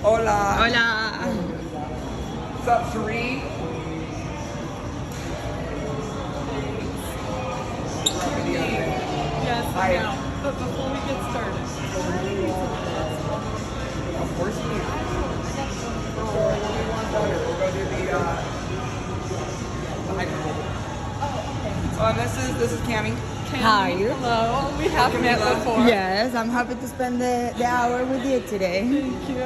Hola. Hola. What's up, Sheree? Yes, Hi. now. But before we get started, Of course you do. We'll go do the hyperbole. And this is Cammie. Hi. Hello. We have met before. Yes, I'm happy to spend the hour with you today. Thank you.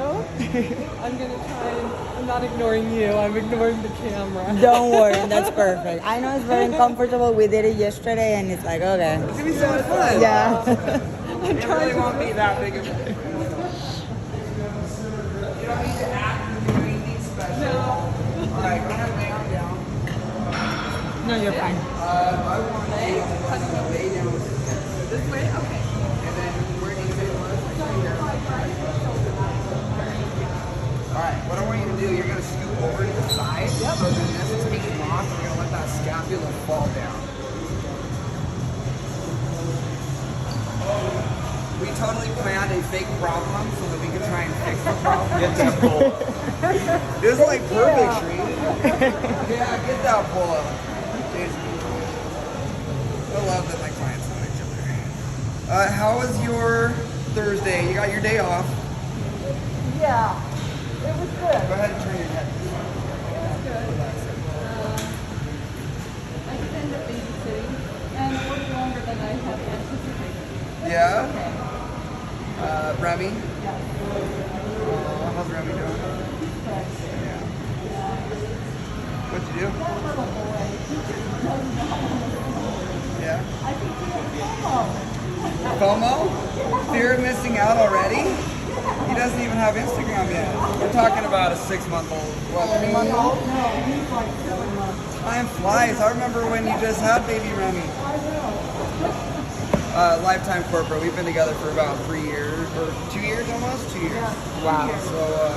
I'm gonna try and I'm not ignoring you. I'm ignoring the camera. Don't worry, that's perfect. I know it's very uncomfortable. We did it yesterday, and it's like, okay. It's gonna be so much fun. Yeah. It really won't be that big of a deal. You don't need to act or do anything special. No. All right, go ahead and lay on down. No, you're fine. I want you to lay down This way? Okay. and then where do you say it was? All right, what I want you to do, you're gonna scoop over to the side. Yep. So then this is taking off, and you're gonna let that scapula fall down. We totally planned a fake problem so that we could try and fix the problem. Get that pull. This is like perfect, Sheree. Yeah, get that pull up. I love that my clients know each other. How was your Thursday? You got your day off. Yeah. It was good. Go ahead and turn your head. I ended up babysitting and it was longer than I had anticipated. Yeah? Okay. Remy? Yeah. How's Remy doing? Yeah. What'd you do? That little boy, he just doesn't know. Yeah. I think he has FOMO? Fear of missing out already? He doesn't even have Instagram yet. We're talking about a 6-month-old. What, 3-month-old? No, he's like 7 months. Time flies. I remember when you just had baby Remy. I know. Lifetime corporate. We've been together for about 3 years, or 2 years almost? 2 years. Yeah, 2 Wow. years. So,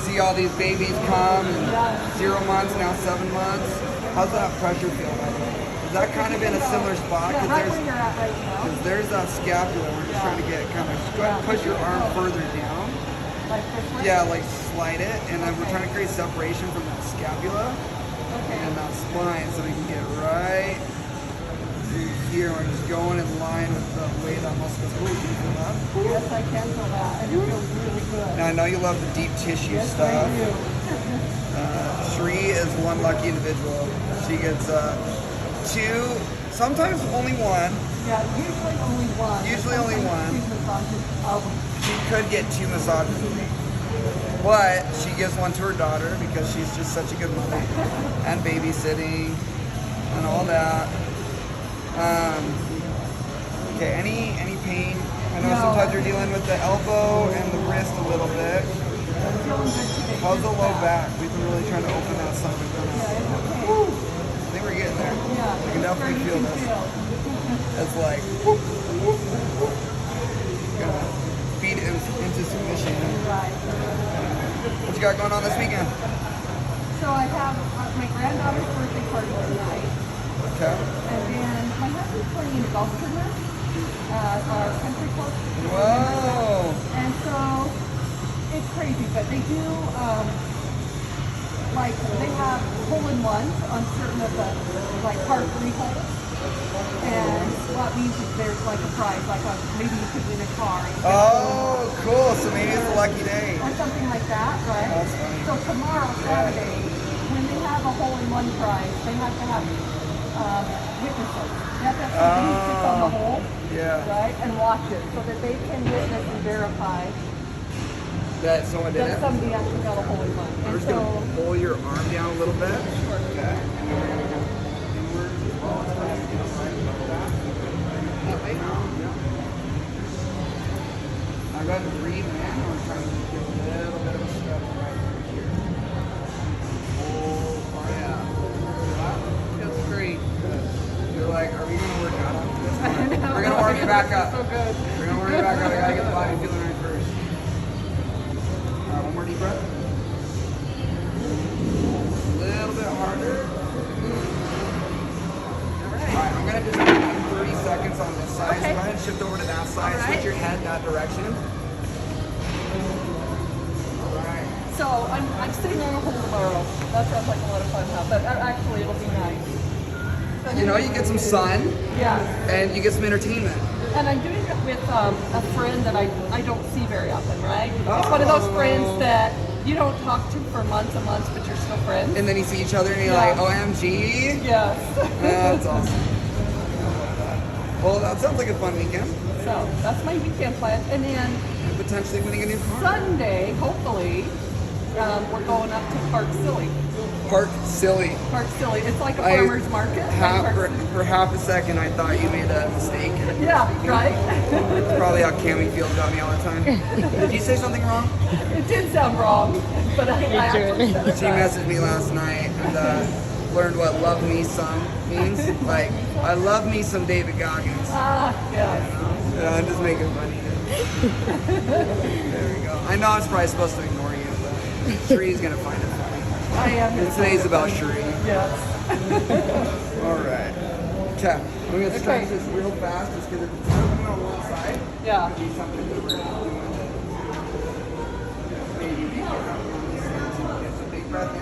see all these babies come, and 0 months, now 7 months. How's that pressure feel, by the way? Is that kind of in a similar spot? Yeah, Because right where you're at right now. there's that scapula. We're just trying to get kind of go ahead and push your arm further down. Like this way? Yeah, like slide it, and then we're trying to create separation from that scapula Okay. and that spine, so we can get right through here. We're just going in line with the way that muscle goes. Ooh, can you feel that? Yes, I can feel that. And it feels really good. Now I know you love the deep tissue Yes, stuff. I do. Sheree is one lucky individual. She gets 2, sometimes only 1. Yeah, usually only one. Usually only one. Two massages. She could get 2 massages a week. But she gives one to her daughter because she's just such a good mother. And babysitting and all that. Okay, any pain? I know No. sometimes you're dealing with the elbow and the wrist a little bit. I'm feeling good today. How's the low back? We've been really trying to open that stomach down. Yeah, it's okay. I think we're getting there. Yeah, I can definitely feel this. It's like gonna feed it into submission. Right. What you got going on this weekend? So I have my granddaughter's birthday party tonight. Okay. And then my husband's playing in a golf tournament at our country club. Whoa. And so it's crazy, but they do, like, they have hole-in-ones on certain of the, like, par 3 holes. And what that means is there's, like, a prize, like, maybe you could win a car. Oh, cool. So maybe it's a lucky day. Or something like that, right? That's funny. So tomorrow, Saturday, when they have a hole-in-one prize, they have to have witnesses. They have to have somebody who sits on the hole, Yeah. right, and watch it, so that they can witness and verify That someone did that it? somebody actually got a hole-in-one. We're And just so, going to pull your arm down a little bit. Okay. And then we're going to go inward as well. It's going to get right above that. That way? Yeah. Now go ahead and breathe in. We're trying to get a little bit of a step right over here. Oh, yeah. Feels great. Good. You're like, are we going to work out after this? We're going to warm you back up. so good. We're going to warm you back up. We got to get the body feeling right first. One more deep breath. A little bit harder. Alright, I'm going to just do 30 seconds on this side. Okay. So go ahead and shift over to that side. All right. Switch your head that direction. I'm sitting on a hole tomorrow. That sounds like a lot of fun, huh? But actually, it'll be nice. You know, you get some sun Yeah. and you get some entertainment. And I'm doing it with a friend that I don't see very often, right? It's one of those friends that you don't talk to for months and months, but you're still friends. And then you see each other and you're Yeah. like, OMG. Yes. That's awesome. Well, that sounds like a fun weekend. So that's my weekend plan. And then And potentially winning a new car. Sunday, hopefully, we're going up to Park Silly. Park Silly. Park Silly. It's like a farmer's market. For half a second, I thought you made a mistake. Yeah, right? That's probably how Cammy Field got me all the time. Did you say something wrong? It did sound wrong, but I actually said it She right. messaged me last night and learned what "love me some" means. Like, I love me some David Goggins. Yes. Yeah, I'm just making fun of you. There we go. I know I'm probably supposed to ignore you, but Shree's gonna find it funny. I am. And today's about Shree. Yes. All right. Okay. I'm gonna stretch Okay. this real fast just because it's moving on one side. Yeah. It'd be something that we're doing. Maybe we get a big breath in.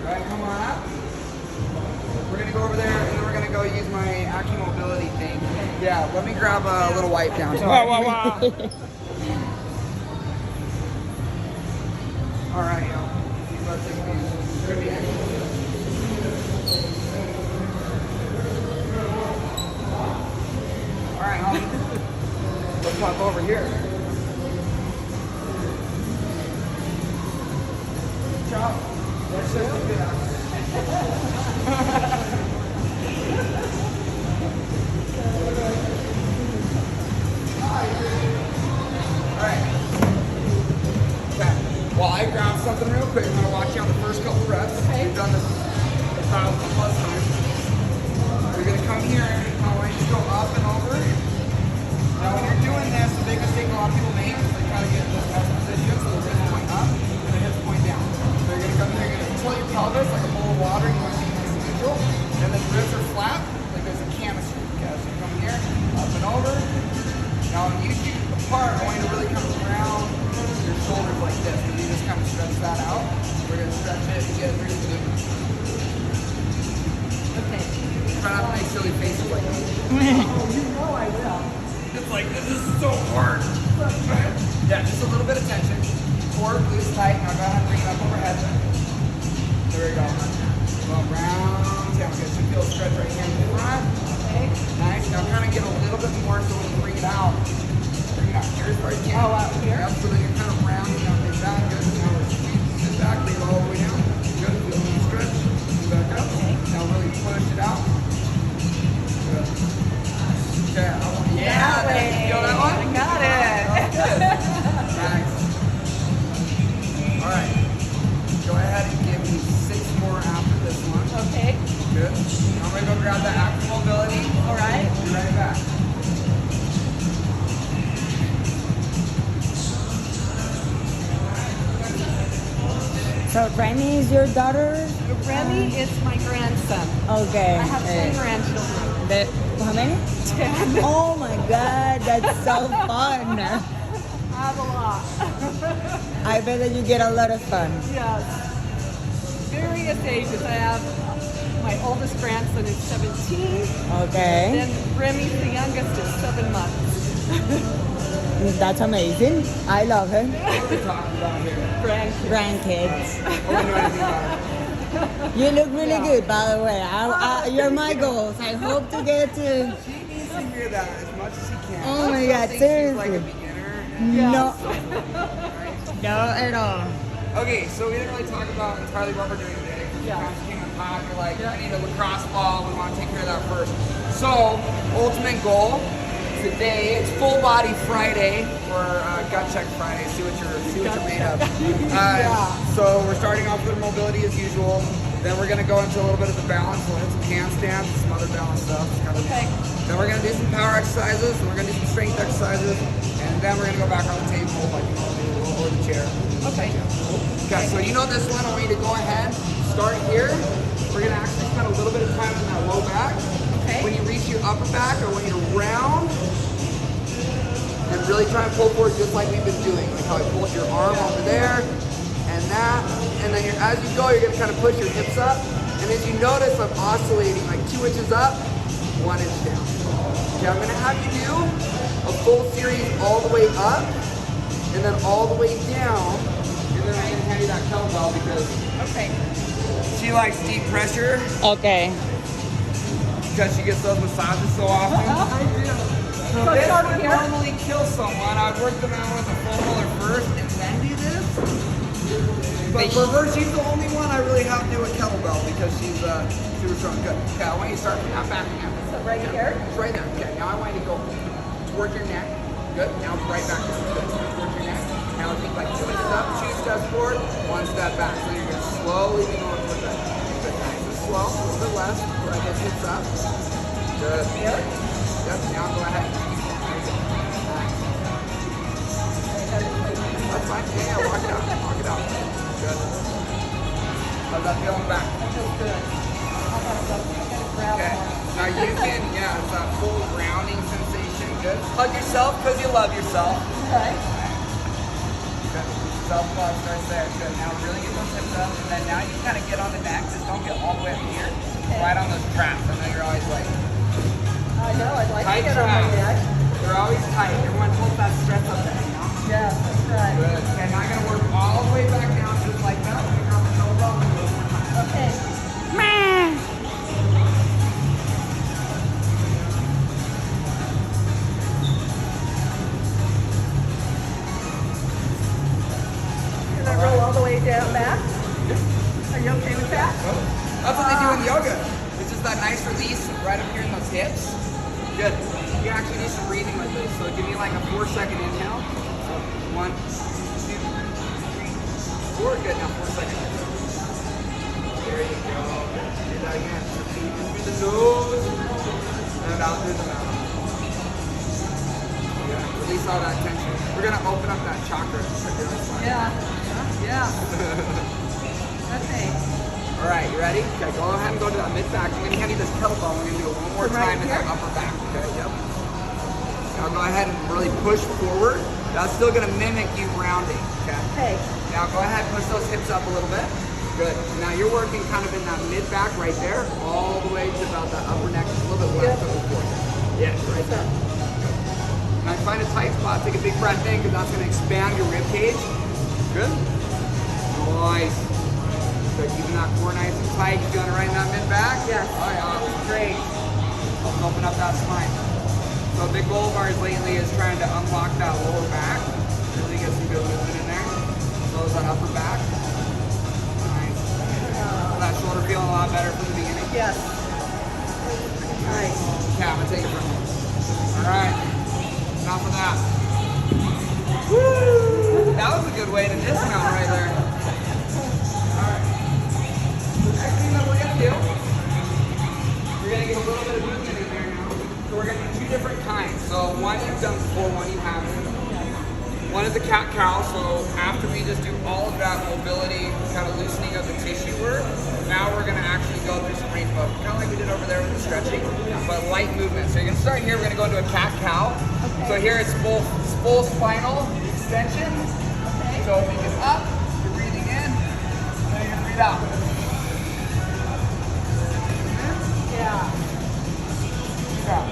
Alright, come on up. We're gonna go over there and then we're gonna go use my AccuMobility thing. Yeah, let me grab a little wipe down. Alright, yo. Let's take these. Good beer. Alright, homie. Let's pop over here. Chop. That's just a bit Alright. Okay. Well, I grabbed something real quick. I'm going to watch you on the first couple reps. Okay. We've done this 1,000 plus times. We're going to come here and I want you to go up and over. Now, when you're doing this, the big mistake a lot of people make is they try to get in this best position, so the hips point up and the hips point down. So you're going to come here, you're going to tilt your pelvis like a bowl of water. You want to be nice and neutral. And then ribs are flat, like there's a canister. Okay, so you come here, up and over. Now, when you shoot apart, I want you to really come around your shoulders like this, and you just kind of stretch that out. We're going to stretch it and get it really good. Okay. Try not to make silly faces like that. You know I will. It's like, this is so hard. Yeah, just a little bit of tension. Core, glutes tight. Now go ahead and bring it up overhead. There we go. Go around. Tail good. So feel a stretch right here in the front. Okay. Nice. Now kind of get a little bit more so when you bring it out. Bring it out here as far as you can. Oh, out here? Yep, so then you're kind of rounding out your back. Good. Now we're squeezing it back. Leave it all the way down. Good. Feel a little stretch. Move back up. Now really push it out. Good. Okay. Yeah. Feel that one? I got it. Nice. All right. Go ahead and give me 6 more after this one. Okay. Good. I'm going to go grab that AccuMobility. All right. Be right back. So Remy is your daughter? Remy is my grandson. Okay. I have 10 grandchildren. How many? 10. Oh my god, that's so fun. I have a lot. I bet that you get a lot of fun. Yes. Various ages. I have my oldest grandson is 17. Okay. Then Remy's the youngest is 7 months. That's amazing. I love it. What are we talking about here? Grandkids. Grandkids. I don't know anything about it. You look really good, by the way. You're my goals. I hope to get to. She needs to hear that as much as she can. Oh my She God, thinks she's like a seriously. beginner. No. No at all. Okay, so we didn't really talk about entirely what we're doing today. Yeah. Kind of came in hot. You're like, I need a lacrosse ball. We want to take care of that first. So, ultimate goal today. It's Full Body Friday or Gut Check Friday. See what you're made of. So we're starting off with mobility as usual. Then we're gonna go into a little bit of the balance. We'll hit some handstands, some other balance stuff. Okay. Then we're gonna do some power exercises. And we're gonna do some strength exercises, and then we're gonna go back on the table like or the chair. Okay. Okay, so you know this one, I want you to go ahead, start here. We're gonna actually spend a little bit of time on that low back. Okay. When you reach your upper back, I want you to round and really try and pull forward just like we've been doing. Like how I pulled your arm over there and that. And then as you go, you're gonna kind of push your hips up. And as you notice, I'm oscillating like 2 inches up, 1 inch down. Okay, I'm gonna have you do a full series all the way up and then all the way down. And then I'm gonna hand you that kettlebell because Okay. she likes deep pressure Okay. because she gets those massages so often. I do. So So this start would here? normally kill someone. I'd work them out with a foam roller first and then do this. But for her, she's the only one I really have to do a kettlebell because she's super strong. Good. Okay, I want you to start from that back again. So right here? It's right there. Okay, now I want you to go towards your neck. Good. Now right back there. Good. Now towards your neck. Now take like 2 steps up, 2 steps forward, 1 step back. So you're going to slowly be going towards that. Good. Nice and slow. A little bit less. Right, those hips up. Good. Here? Good. Now go ahead. Nice. That's fine. Yeah, walk it out. Walk it out. Good. How's that feeling back? That feels good. How about I gotta grab Okay. more? Now you can, yeah, it's that full rounding sensation. Good. Hug yourself because you love yourself. Okay. Good. Self-love starts there. Good. Now really get those hips up. And then now you kind of get on the neck. Just don't get all the way up here. Right on those traps. I know you're always like, I know, I'd like tight to get on my traps. neck. They're always tight. Everyone hold that stress up there, you know? Yeah, that's right. Good. Okay, now I'm going to work all the way back down just like that. Finger on the kettlebell and go one more time. Okay. Can I roll all the way down back? Are you okay with that? That's what they do in yoga. It's just that nice release right up here in those hips. Good. You actually do some breathing with this. So give me like a 4-second inhale. So 1, 2, 3, 4. Good. Now 4 seconds. There you go. Good. Do that again. Repeat in through the nose and out through the mouth. Yeah. Release all that tension. We're gonna open up that chakra. Yeah. Yeah. Okay. All right, you ready? Okay, go ahead and go to that mid back. I'm gonna hand you this kettlebell. We're gonna do it one more From right time in that here? upper back. Okay, yep. Now go ahead and really push forward. That's still gonna mimic you rounding. Okay. Okay. Now go ahead and push those hips up a little bit. Good. Now you're working kind of in that mid back right there, all the way to about that upper neck, just a little bit left of the floor. Yes, right there. Now find a tight spot. Take a big breath in because that's gonna expand your rib cage. Good. Nice. Good. Keeping that core nice and tight. You feeling it right in that mid back? Yes. Oh yeah. Great. Let's open up that spine. So a big goal of ours lately is trying to unlock that lower back. Really get some good movement in there. Close that upper back. Nice. That shoulder feeling a lot better from the beginning. Yes. Nice. Yeah, I'm gonna take it from you. All right. Enough of that. Woo! That was a good way to dismount right there. Alright. Next thing that we're gonna do, we're gonna get a little bit of movement in there now. So we're gonna do 2 different kinds. So one you've done before, one you haven't. One is a cat-cow, so after we just do all of that mobility, kind of loosening of the tissue work, now we're gonna actually go through some range of, kind of like we did over there with the stretching, but light movement. So you're gonna start here, we're gonna go into a cat-cow. Okay. So here it's full spinal extension. Okay. So make it up, you're breathing in, and then you're gonna breathe out. Yeah. Yeah.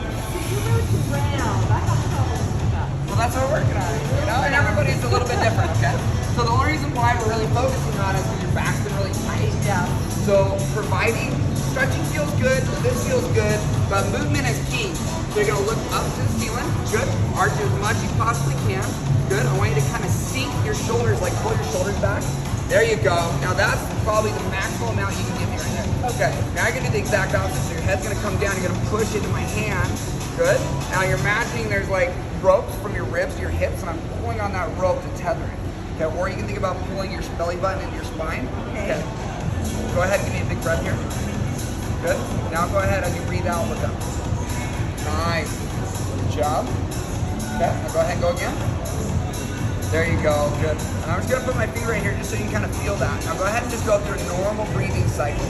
You moved round. I have trouble with that. Well, that's what we're working on, you know? And everybody's a little bit different, okay? So the only reason why we're really focusing on it is because your back's been really tight. Yeah. So providing stretching feels good, this feels good, but movement is key. So you're gonna look up to the ceiling, good. Arch as much as you possibly can, good. I want you to kind of sink your shoulders, like pull your shoulders back. There you go. Now that's probably the maximum amount you can give me right there. Okay, now you're gonna do the exact opposite. So your head's gonna come down, you're gonna push into my hand, good. Now you're imagining there's like ropes from your ribs to your hips, and I'm pulling on that rope to tether it. Okay, or you can think about pulling your belly button into your spine. Okay. Go ahead and give me a big breath here. Good. Now go ahead as you breathe out, look up. Nice. Good job. Okay, now go ahead and go again. There you go, good. And I'm just gonna put my finger right here just so you can kind of feel that. Now go ahead and just go through a normal breathing cycle.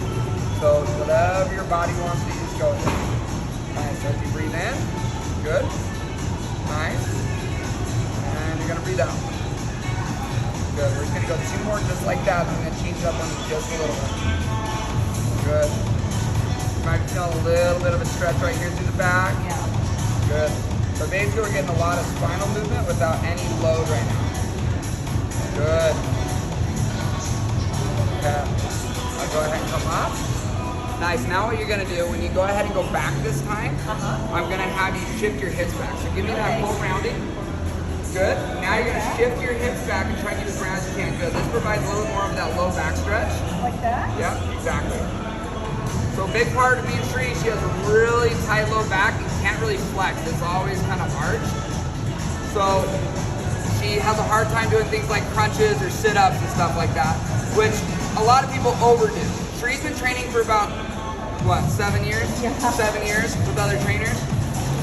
So whatever your body wants to just go through. Nice, so you breathe in, good, nice. And you're gonna breathe out. Good, we're just gonna go 2 more just like that. I'm gonna change it up on you just a little bit. Good. You might feel a little bit of a stretch right here through the back. Yeah. Good. So basically we're getting a lot of spinal movement without any load right now. Good. Okay. I'll go ahead and come up. Nice. Now what you're going to do, when you go ahead and go back this time, I'm going to have you shift your hips back. So give me that full rounding. Good. Now you're going to shift your hips back and try to get as round as you can. Good. This provides a little more of that low back stretch. Like that? Yep, exactly. So a big part of being Shree, she has a really tight low back and can't really flex. It's always kind of arched. So she has a hard time doing things like crunches or sit-ups and stuff like that, which a lot of people overdo. Shree's been training for about, what, 7 years? Yeah. 7 years with other trainers.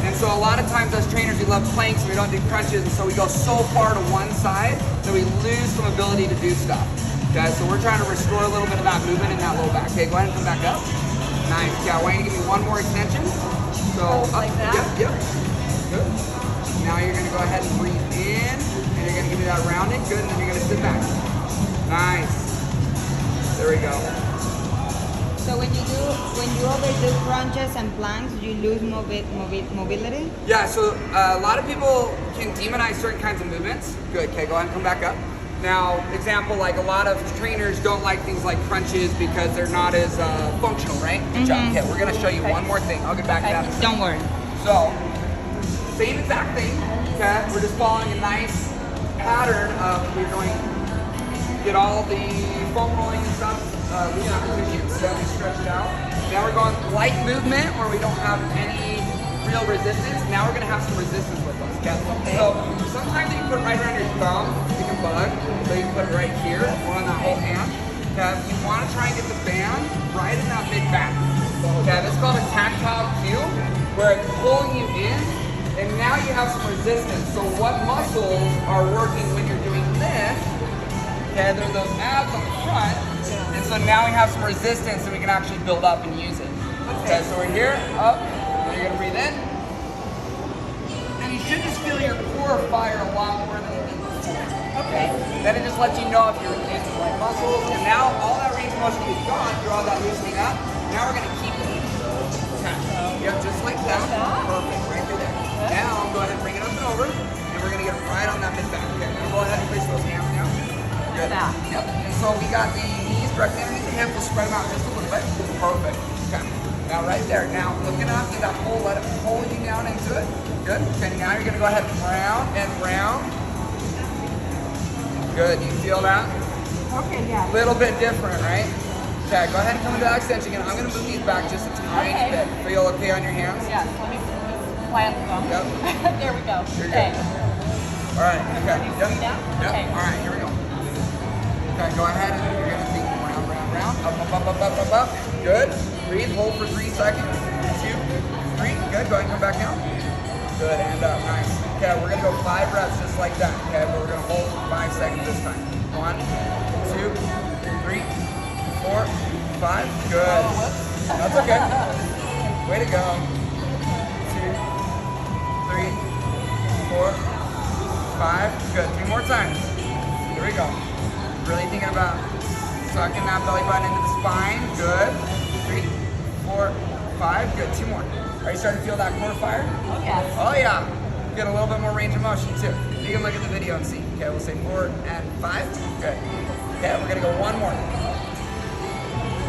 And so a lot of times as trainers, we love planks, we don't do crunches, and so we go so far to one side that we lose some ability to do stuff. Okay, so we're trying to restore a little bit of that movement in that low back. Okay, go ahead and come back up. Nice. Okay, I want you to give me one more extension. So like up. that? Yep, yep. Good. Now you're gonna go ahead and breathe in, and you're gonna give me that rounding. Good, and then you're gonna sit back. Nice. There we go. So when you overdo crunches and planks, you lose mobility? Yeah, so a lot of people can demonize certain kinds of movements. Good, okay, go ahead and come back up. Now, example, like a lot of trainers don't like things like crunches because they're not as functional, right? Good job. Okay, we're gonna show you one more thing. I'll get back to that in a second. Don't worry. So, same exact thing, okay? We're just following a nice pattern of we're going to get all the foam rolling and stuff, lean out the tissue, so we stretch it out. Now we're going light movement where we don't have any real resistance. Now we're gonna have some resistance with us, okay? So sometimes you can put it right around your thumb, you can bug, so you can put it right here or on that whole hand. Okay, you wanna try and get the band right in that mid back. Okay, this is called a tactile cue, where it's pulling you in, and now you have some resistance. So what muscles are working when you're doing this? Okay, they're those abs on the front, and so now we have some resistance and we can actually build up and use it. Okay, so we're here, up, and you're gonna breathe in. And you should just feel your core fire a lot more than you did before. Okay. Then it just lets you know if you're engaging the right muscles, and now all that range of motion is gone through all that loosening up. Now we're gonna keep it. Okay. Yep, just like that. Perfect, right through there. Now go ahead and bring it up and over, and we're gonna get it right on that mid back. Okay, now go ahead and place those hands down. Good. Yep. And so we got the knees directly underneath the hips. We'll spread them out just a little bit. Perfect. Okay. Now right there. Now looking up to that hole, let it pull you down into it. Good. Okay. Now you're gonna go ahead and round and round. Good. You feel that? Okay, yeah. Little bit different, right? Okay. Go ahead and come into that extension again. I'm gonna move these back just a tiny bit. Feel okay on your hands? Yeah, let me plant them. Yep. There we go. You're Okay. good. All right. Okay. Ready now? Yep. Okay. All right. Here we go. Okay, go ahead and you're gonna think round, round, round, up, up, up, up, up, up, up. Good. Breathe, hold for 3 seconds. 2, 3. Good. Go ahead and come back down. Good, and up. Nice. Okay, we're gonna go 5 reps just like that. Okay, but we're gonna hold for 5 seconds this time. 1, 2, 3, 4, 5. Good. That's okay. Way to go. 2, 3, 4, 5. Good. 3 more times. Here we go. Really thinking about sucking that belly button into the spine. Good. 3, 4, 5. Good. 2 more. Are you starting to feel that core fire? Oh, yes. Oh yeah. Get a little bit more range of motion too. You can look at the video and see. Okay, we'll say 4 and 5. Good. Okay, we're gonna go 1 more.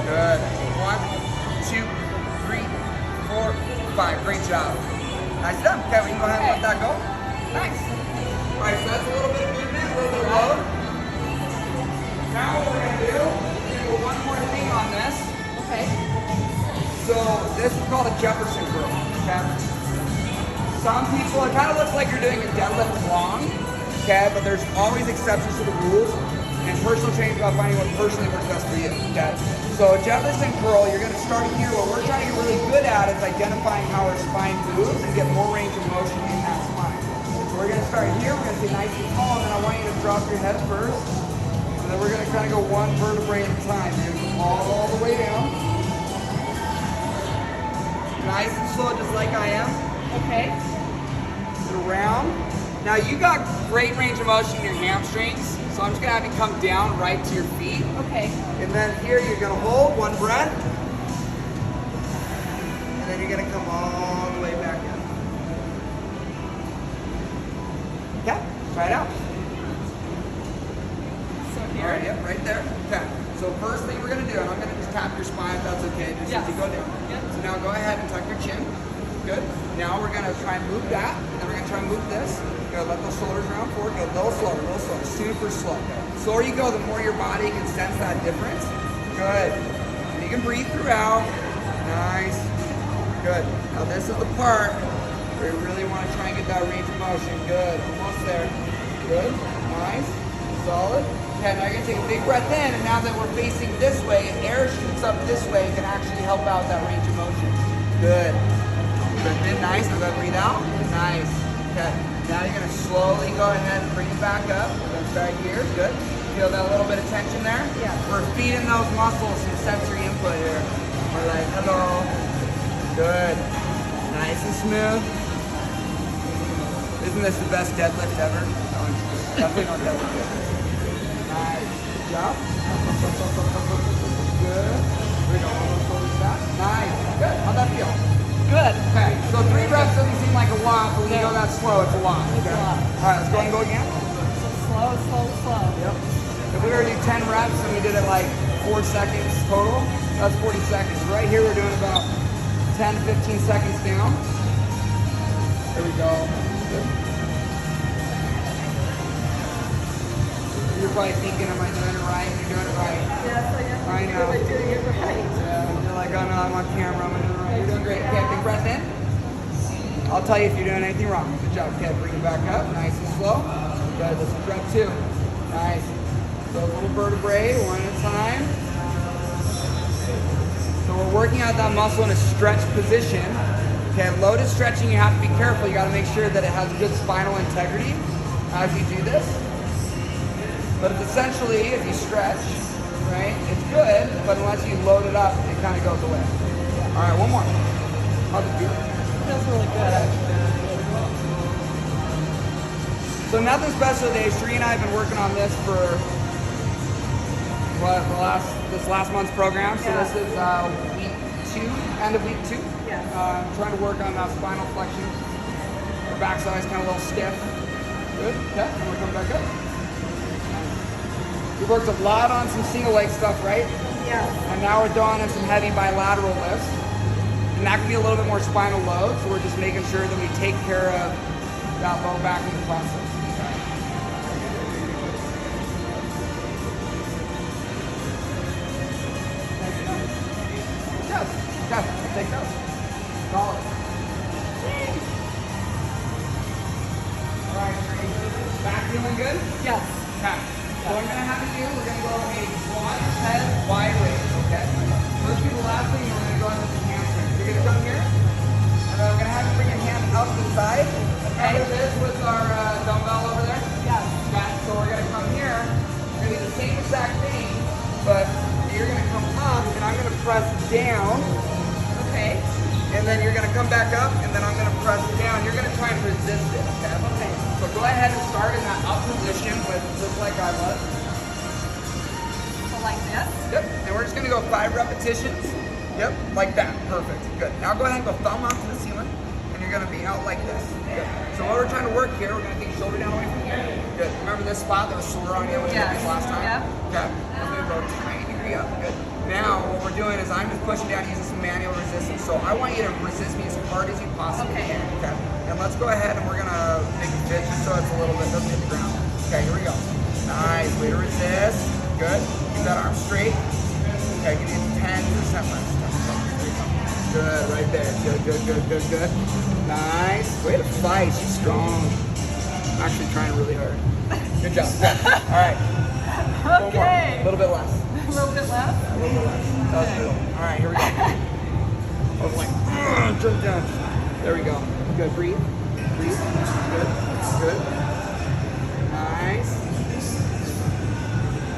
Good. 1, 2, 3, 4, 5. Great job. Nice job. Okay, we can go ahead and let that go. Nice. All right, so that's a little bit of movement, a little bit of load. Now what we're gonna do is do one more thing on this. Okay. So this is called a Jefferson curl. Okay. Some people, it kind of looks like you're doing a deadlift long. Okay, but there's always exceptions to the rules. And personal training is about finding what personally works best for you. Okay. So a Jefferson curl, you're gonna start here. What we're trying to get really good at is identifying how our spine moves and get more range of motion in that spine. we're gonna start here, we're gonna stay nice and tall, and then I want you to drop your head first. And then we're gonna kind of go one vertebrae at a time. You're gonna go all the way down. Nice and slow, just like I am. Okay. And around. Now you got great range of motion in your hamstrings, so I'm just gonna have you come down right to your feet. Okay. And then here you're gonna hold one breath. And then you're gonna come all the way back in. Okay, try it out. So All here. right, yep, right there. Okay. So first thing we're gonna do, and I'm gonna just tap your spine if that's okay, just as you go down. Yep. So now go ahead and tuck your chin. Good. Now we're gonna try and move that, and then we're gonna try and move this. Go, let those shoulders round forward. Go a little slower, super slow. The slower you go, the more your body can sense that difference. Good. And you can breathe throughout. Nice. Good. Now this is the part where you really want to try and get that range of motion. Good. Almost there. Good. Nice. Solid. Okay, now you're gonna take a big breath in, and now that we're facing this way, air shoots up this way, it can actually help out that range of motion. Good. Breath in, nice. Now go breathe out. Nice. Okay. Now you're gonna slowly go ahead and bring it back up. We're gonna start here. Good. Feel that little bit of tension there? Yeah. We're feeding those muscles some sensory input here. We're like, hello. Good. Nice and smooth. Isn't this the best deadlift ever? No, definitely not deadlift. Nice. Good job. Good. We're going almost slowly back. Nice. Good. How'd that feel? Good. Okay. So 3 reps doesn't seem like a lot, but when you go that slow, it's a lot. It's a lot. All right, let's go ahead and go again. So slow. Yep. If we were to do 10 reps and we did it like 4 seconds total, that's 40 seconds. Right here, we're doing about 10 to 15 seconds down. There we go. Good. You're probably thinking, am I doing it right? You're doing it right. Yes, I am. I know. You're doing it right. Yeah, you're like, oh no, I'm on camera. I'm doing it right. You're doing great. Okay, big breath in. I'll tell you if you're doing anything wrong. Good job. Okay, bring it back up. Nice and slow. Good. This is rep 2. Nice. So a little vertebrae, one at a time. So we're working out that muscle in a stretch position. Okay, loaded stretching, you have to be careful. You got to make sure that it has good spinal integrity as you do this. But it's essentially, if you stretch, right, it's good, but unless you load it up, it kind of goes away. All right, one more. How's it feel? Feels really good. So nothing special today. Sheree and I have been working on this for this last month's program. So Yeah. this is week 2, end of week 2. Yeah. Trying to work on that spinal flexion. The backside's kind of a little stiff. Good. Okay. And we're coming back up. We worked a lot on some single leg stuff, right? Yeah. And now we're doing in some heavy bilateral lifts. And that can be a little bit more spinal load, so we're just making sure that we take care of that low back in the process. Good job. Okay, take those. Solid. All right, Sheree. Back feeling good? Yes. Okay. So what I'm going to have you do, we're going to go a quad head wide raise, okay? First do the last thing, we're going to go into the hamstring. You're going to come here, and then we're going to have you bring your hand out to the side. Okay. Cover this with our dumbbell over there. Yes. Okay, so we're going to come here. We're going to do the same exact thing, but you're going to come up, and I'm going to press down. Okay. And then you're going to come back up, and then I'm going to press down. You're going to try and resist it, okay? Okay. So go ahead and start in that up position with just like I was. So like this. Yep. And we're just going to go 5 repetitions. Yep, like that. Perfect. Good. Now go ahead and go thumb up to the ceiling, and you're going to be out like this. Good. So what we're trying to work here, we're going to take your shoulder down away from here. Good. Remember this spot that was sore on you when you did this last time? Yep. Okay. I'm going to go a tiny degree up. Good. Now what we're doing is I'm just pushing down using some manual resistance. So I want you to resist me as hard as you possibly can. Okay. And let's go ahead and we're going to make a fit just so it's a little bit, doesn't hit the ground. Okay, here we go. Nice. Way to resist. Good. Keep that arm straight. Okay, give you 10% less. 10%. Good, right there. Good. Nice. Way to fight. She's strong. I'm actually trying really hard. Good job. Good. All right. One more. Okay. A little bit less. A little bit less. A little bit less. That was good. All right, here we go. Jump down. There we go. Good. Breathe. breathe. Good. Good. Nice.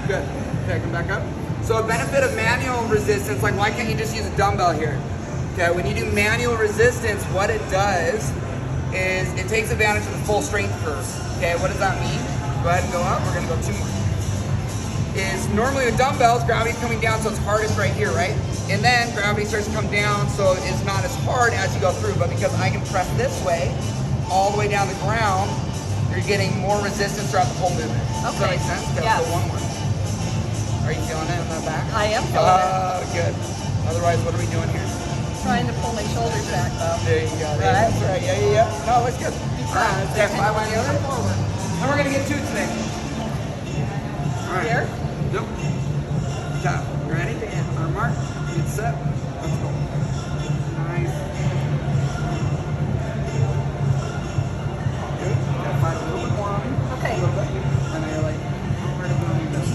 Good. Okay, come back up. So a benefit of manual resistance, like why can't you just use a dumbbell here? Okay, when you do manual resistance, what it does is it takes advantage of the full strength curve. Okay, what does that mean? Go ahead and go up. We're gonna go 2 more. Is normally with dumbbells, gravity's coming down, so it's hardest right here, right? And then gravity starts to come down, so it's not as hard as you go through. But because I can press this way, all the way down the ground, you're getting more resistance throughout the whole movement. Does that make sense? Okay, Yes. let's go 1 more. Are you feeling it in the back? I am feeling it. Good. Otherwise, what are we doing here? Trying to pull my shoulders back though. There you go. Right? That's right. Yeah. No, looks good. All right. Okay, 5 on the other. Forward. And we're gonna get 2 today. All right. Here? Yep. Top. You ready? Yeah. Arm mark. Get set. Let's go. Nice. Good. Gotta find a little bit more on me. Okay. A little bit. And then you're like, where to go need this?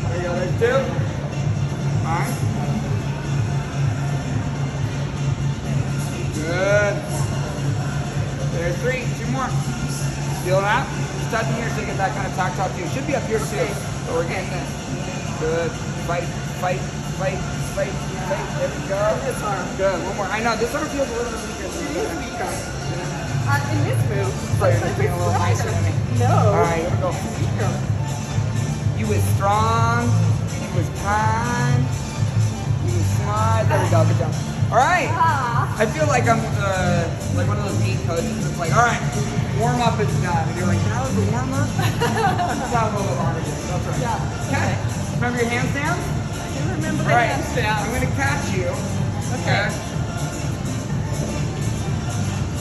There you go. There's 2. Alright. Good. There's 3. 2 more. Feel that? Just touching here so you get that kind of tactile too. Should be up here too. But we're getting this. Good. Fight. There we go. This arm. Good. 1 more. I know this arm feels a little bit weaker. It is weaker. In this move. So you're just being a little nicer than me. No. Alright, here we go. Weaker. You was strong. You was kind. You was smart. There we go. Good job. Alright. Ah. I feel like I'm like one of those meat coaches. It's like, alright, warm up is done. And you're like, that was the warm up? Let's have a little longer. That's right. Yeah. Okay. Remember your handstands? I can remember the Alright. handstand. I'm going to catch you. Okay.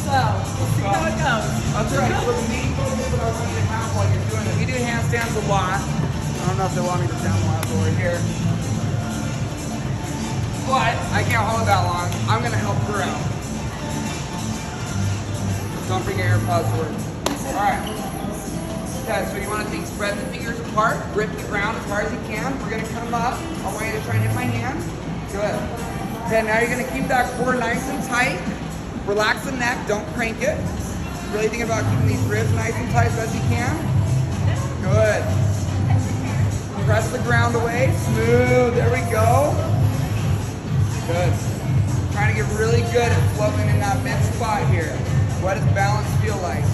So, we'll see how it goes. That's right. So the main focus that I want you to have while you're doing it, we do handstands a lot. I don't know if they want me to demo it over here. But I can't hold it that long. I'm going to help her out. Don't forget your buzzword. Alright. Okay, so you want to think, spread the fingers apart, grip the ground as hard as you can. We're going to come up. I want you to try and hit my hand. Good. Okay, now you're going to keep that core nice and tight. Relax the neck, don't crank it. Really think about keeping these ribs nice and tight as best you can. Good. Press the ground away, smooth, there we go. Good. Trying to get really good at floating in that mid spot here. What does balance feel like?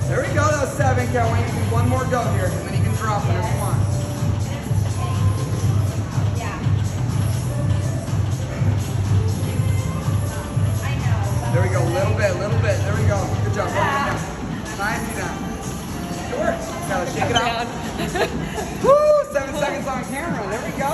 There we go, that was 7. Okay, I want you to do 1 more go here, and then you can drop whatever you want. There we go, little bit. There we go. Good job. Nice down. It works. Gotta shake it out. Woo! 7 seconds on camera. There we go.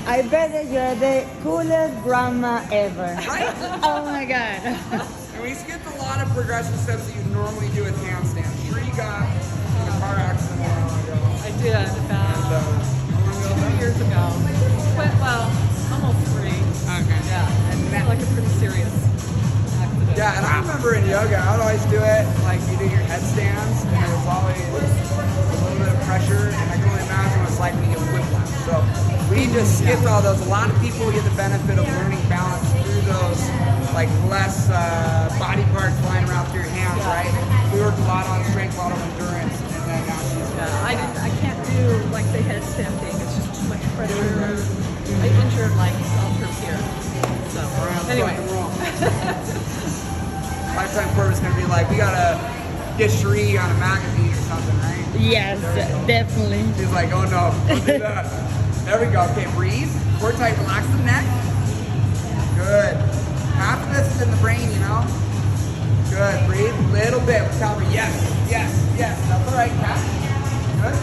I bet that you're the coolest grandma ever. Right? Oh my god. And we skipped a lot of progression steps that you normally do with handstands. Sure, you got in a car accident a while ago. I did about 2 years ago. Well, almost 3. Okay. Yeah, and that like a pretty serious accident. Yeah, and I remember in yoga, I would always do it like you do your headstands, and there was always a little bit of pressure, and I can only imagine what it's like when you get whiplash. So we just skipped all those. A lot of people get the benefit of learning balance through those, like less body parts flying around through your hands, right? We worked a lot on strength, a lot of endurance, and then now she's I can't do like the headstand thing. It's just too much pressure. I injured like all through here. So anyway. Lifetime Corbett's gonna be like, we gotta get Sheree on a magazine or something, right? Yes, definitely. She's like, oh no, don't do that. There we go. Okay, breathe. Core tight, relax the neck. Good. Half of this is in the brain, you know? Good. Breathe. Little bit with caliber. Yes. That's all right, Cat. Good.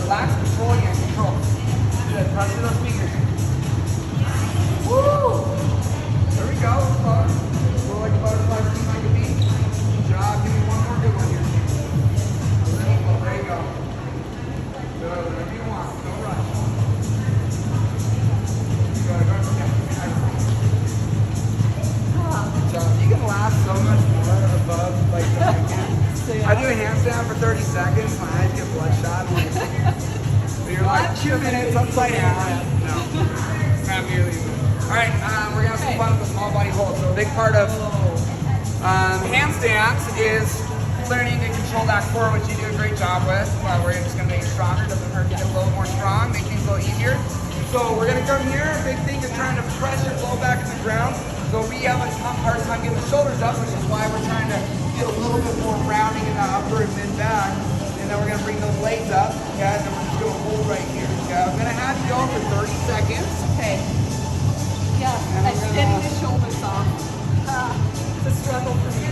Relax, control again. Control. Good. Press to those fingers. Woo! There we go. Fun. Feel like a butterfly, seem like a bee. Good job. Give me 1 more good one here. There you go. Good. Whatever you want. No rush. Good. So you can laugh so much more above like the weekend. I do a handstand for 30 seconds, my eyes get bloodshot. But you're like 2 minutes upside down. No, not nearly. All right, we're gonna have some fun with the small body hold. So a big part of handstands is learning to control that core, which you do a great job with. We're just gonna make it stronger. Doesn't hurt to get a little more strong, make things a little easier. So we're gonna come here. A big thing is trying to press your low back in the ground. So we have a hard time getting the shoulders up, which is why we're trying to get a little bit more rounding in the upper and mid back. And then we're gonna bring those legs up, okay? And then we're just gonna hold right here. Okay, I'm gonna have you go for 30 seconds. Okay. Yeah, I steady the shoulders off. It's a struggle for me.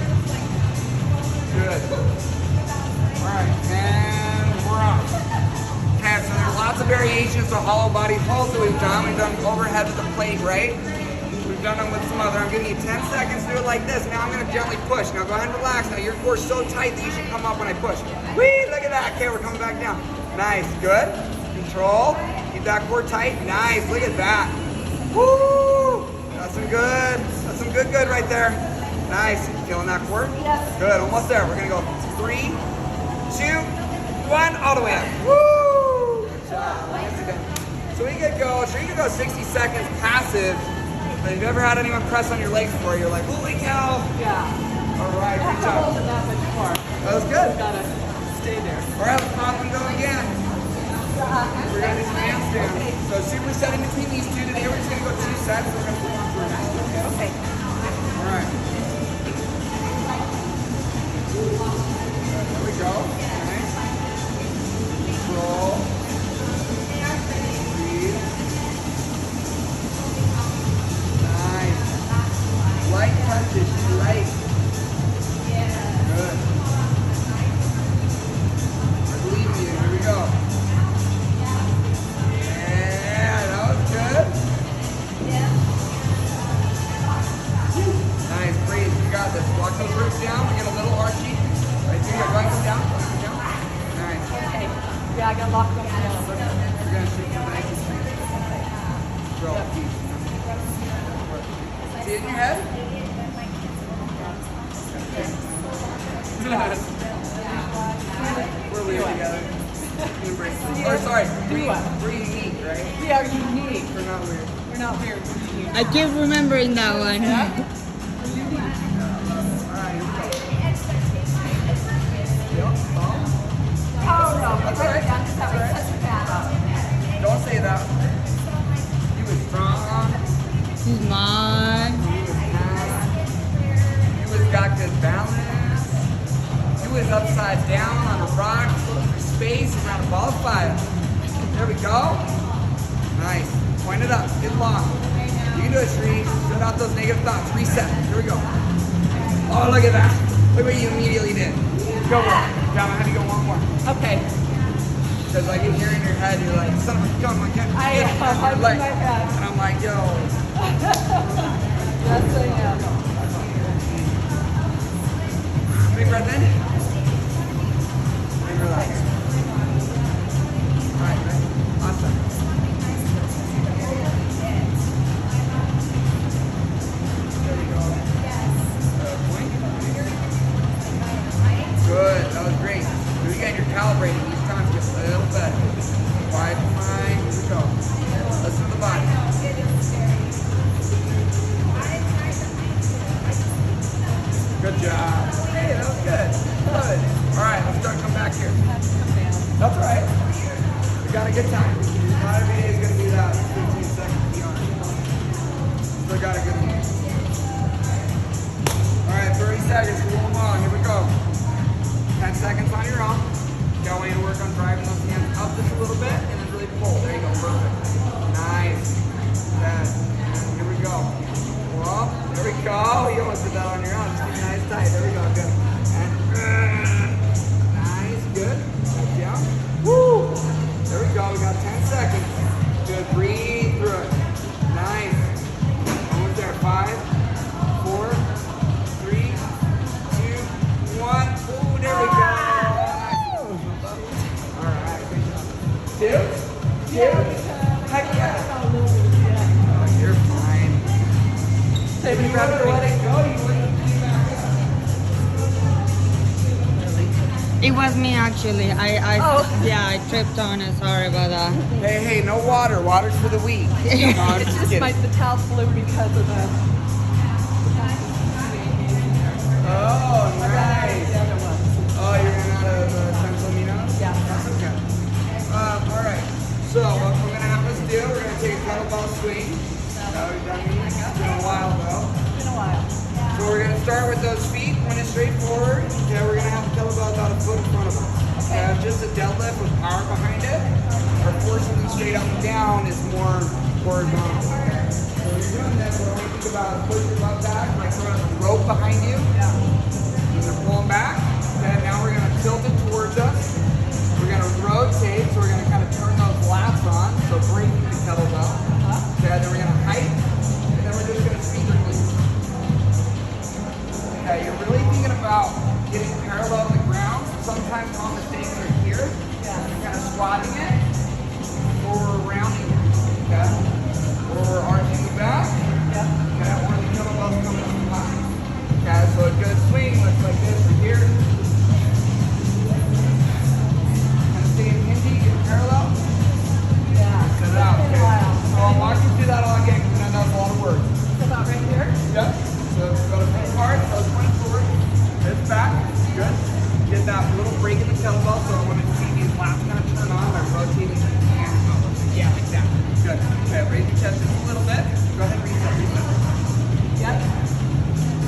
Good. All right, and we're off. Okay, so there's lots of variations of hollow body holds that we've done. We've done overhead with a plate, right? We've done them with some other. I'm giving you 10 seconds to do it like this. Now I'm gonna gently push. Now go ahead and relax. Now your core's so tight that you should come up when I push. Whee! Look at that. Okay, we're coming back down. Nice. Good. Control. Keep that core tight. Nice. Look at that. Woo! That's some good. That's some good right there. Nice. Feeling that core? Yes. Good. Almost there. We're gonna go 3, 2, 1. All the way up. Woo! Good job. So we could go. So you could go 60 seconds passive. But have you ever had anyone press on your legs before? You're like, holy cow! Yeah. All right, I have good to job. hold it that much more. That was good. Gotta stay there. All right, let's pop and go again. We're gonna do some handstands. So supersetting between these two today. We're just gonna go 2 sets. We're gonna move on to our next one. Okay. All right. There we go. Nice. Control. Breathe. Nice. Light touches. Light. Good. I believe in you. Here we go. Yeah, that was good. Nice, breathe. You got this. Walk those ribs down. We get a little archy. Right there. Go ahead, come down. Come down. Nice. Okay. Yeah, I gotta lock those down. We're gonna shoot some nice and straight. Throw a piece. See it in your head? We're leaving together. Embrace it. Or sorry, we're unique, right? We are unique. We're not weird. We're not weird. We're unique. I keep remembering that one. Alright, here we go. Yep. Oh no, That's all right. That's That's all right. such a bad. Don't say that. He was strong. Smart. He was fast. He was got good balance. He was upside down on a rock, looking for space around a ball of fire. There we go. Nice. Point it up. Get long. You can do it, Sri. Shut out those negative thoughts. Reset. Here we go. Oh, look at that. Look what you immediately did. Go more. John, I have to go one more. Okay. Because I can hear in your head, you're like, son of a gun, I can't I get it. am. I'm in my Like, head. and I'm like, yo. Yes, I am. Big breath in. Big relax. All right, man. Awesome. There we go. Point. Good. That was great. So again, you're calibrating. Each time just a little better. Quiet mind. Here we go. Listen to the body. Good job. Hey, that was good. Love it. All right, let's start. Come back here. That's all right. We got a good time. Not every day is going to be that 15 seconds beyond. We got a good one. All right, 30 seconds. We'll move on. Here we go. 10 seconds on your own. Go in and work on driving those hands up just a little bit and then really pull. There you go. Perfect. Nice. Good. And here we go. Well, there we go. You almost did that on your own. Just keep nice tight. There we go. Good. And nice. Good. Back down. Woo. There we go. We got 10 seconds. Good. Breathe through it. Nice. Almost there. 5, 4, 3, 2, 1. Ooh, there we go. All right. Good job. 2. Heck yeah. Oh, you're fine. Take me Let it go. You wouldn't keep back up. It was me actually. Oh. Yeah, I tripped on it. Sorry about that. Hey, no water. Water's for the weak. No, I'm It's just just kidding. the towel flew because of the. Oh, nice. The other one. Oh, you're running out of Central Aminos? Yeah. That's okay. All right. So what we're gonna have us do, we're gonna take a kettlebell swing. We've done these. It's been a while though. It's been a while. So we're gonna start with those feet pointed straight forward. Okay, we're gonna have the kettlebell about a foot in front of us. Okay, just a deadlift with power behind it. Or forcing them straight up and down is more horizontal. So when you're doing this, what I want you to think about is push your butt back, like throwing a rope behind you. Yeah. And they're pulling back. Okay, now we're gonna tilt it towards us. We're gonna rotate, so we're gonna kind of turn those lats on, so breaking the kettlebell. Okay, then we're gonna hike, and then we're just gonna speed your glutes. Okay, you're really thinking about getting parallel to the ground. Sometimes all mistakes are here. You're kind of squatting it, or we're rounding it. Okay, or we're arching the back. Okay, or the kettlebell's coming up high. Okay, so a good swing looks like this right here. Kind of staying hingy, get parallel. Yeah. Set it out. It's been a Okay. while. So I'll walk you through that all again because I know that's a lot of work. It's about right here. Yep. So go to front part, so point forward, hips back, good. Get that little break in the kettlebell, so I want to see these lats kind of turn on by rotating the hand over. Yeah, like that. Good. Okay, raise your chest just a little bit. Go ahead and reset. Yep.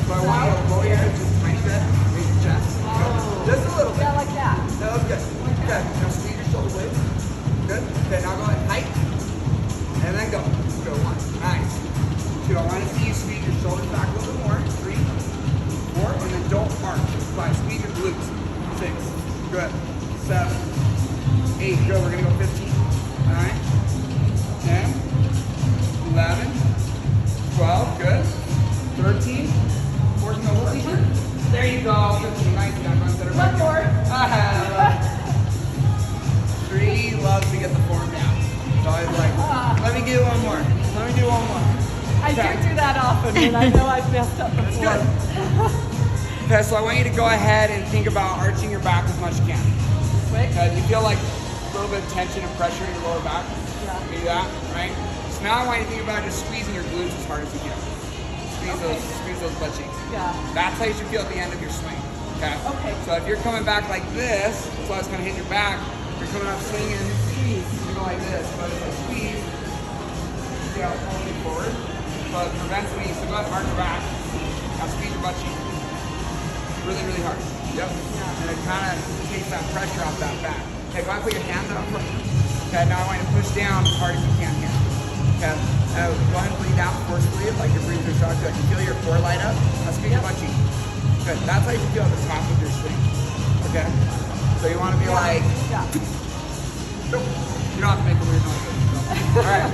So I want you to lower your hips just a tiny bit, raise your chest. Good. Just a little bit. Yeah, like that. That was good. Okay, now squeeze your shoulder blades. Good. Okay, now go ahead and hike. And then go. Go. One. Nice. Two. I want to see you squeeze your shoulders back a little bit more. Three. Four. And then don't arch. Five. Squeeze your glutes. Six. Good. Seven. Eight. Good. We're going to go 15. 9. 10. 11. 12. Good. 13. 14. No pressure. There you go. 15. Nice. You got to run better. One more. Three loves to get the form down. So I was like, let me do one more. Let me do one more. I Okay. do that often, and I know I've messed up That's before. good. Okay, so I want you to go ahead and think about arching your back as much as you can. Quick. Okay, you feel like a little bit of tension and pressure in your lower back? Yeah. Do that, right? So now I want you to think about just squeezing your glutes as hard as you can. Squeeze those butt cheeks. Yeah. That's how you should feel at the end of your swing. Okay? Okay. So if you're coming back like this, so I was kind of hitting your back, you're coming up swinging, Squeeze. you go like this. But if I squeeze, see how it's pulling you forward? So it prevents me. So go ahead and arch your back. Now squeeze your butt cheek. Really, really hard. Yep. And it kind of takes that pressure off that back. Okay, go ahead and put your hands up front. Okay, now I want you to push down as hard as you can here. Okay, now go ahead and breathe out forcefully, like you're breathing through a shock. I can feel your core light up. Now squeeze your butt cheek. Good, that's how you should feel at the top of your swing. Okay, so you want to be like, Yeah. you don't have to make a weird noise. So. All right,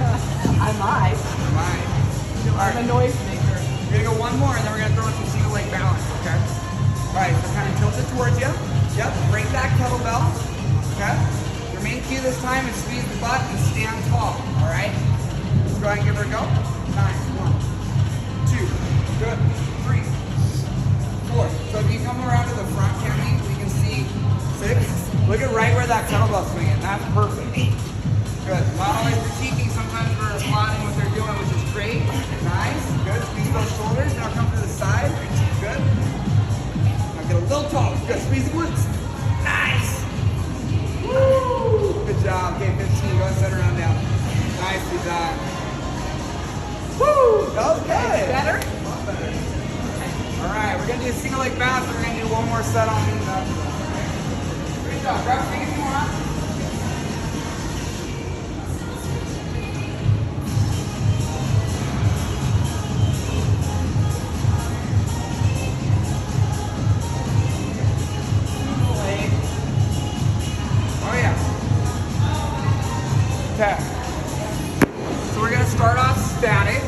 I might. all right. I'm a noise maker. We're gonna go one more, and then we're gonna throw in some single leg balance. Okay. All right, so kind of tilt it towards you. Yep, break that kettlebell. Okay. Your main cue this time is squeeze the butt and stand tall. All right. Let's go ahead and give her a go. Nice. 1, 2, good. 3, 4. So if you come around to the front, Cammy, we can see 6. Look at right where that kettlebell's swinging. That's perfect. Good. Not always critiquing. Sometimes we're applauding what they're doing, which is great. Nice. Good. Squeeze those shoulders. Now come to the side. Good. Now get a little taller. Good. Squeeze the glutes. Nice. Woo. Good job. Okay, 15. Go and set her on down. Nicely done. Woo. That was good. Better? A lot better. All right, we're gonna do a single leg bounce. We're gonna do one more set on these. Great job. Grab a thing if you want. Oh yeah. Okay. So we're gonna start off static.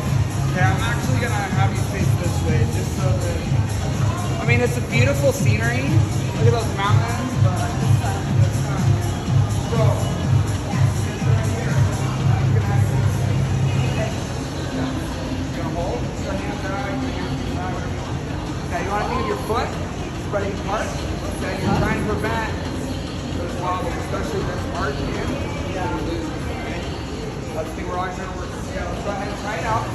Okay, I'm actually gonna have you face this way, just so that. I mean, it's a beautiful scenery. Look at those mountains, but it's fun. So, right here. I'm gonna have you gonna hold. Put your hands out. Your hands inside. Whatever you want. Okay, you want to think of your foot spreading apart. that you're trying to prevent those wobbles, especially this hard in. Yeah. Okay? That's the thing we're always trying to work with. Yeah, let's go ahead and try it out.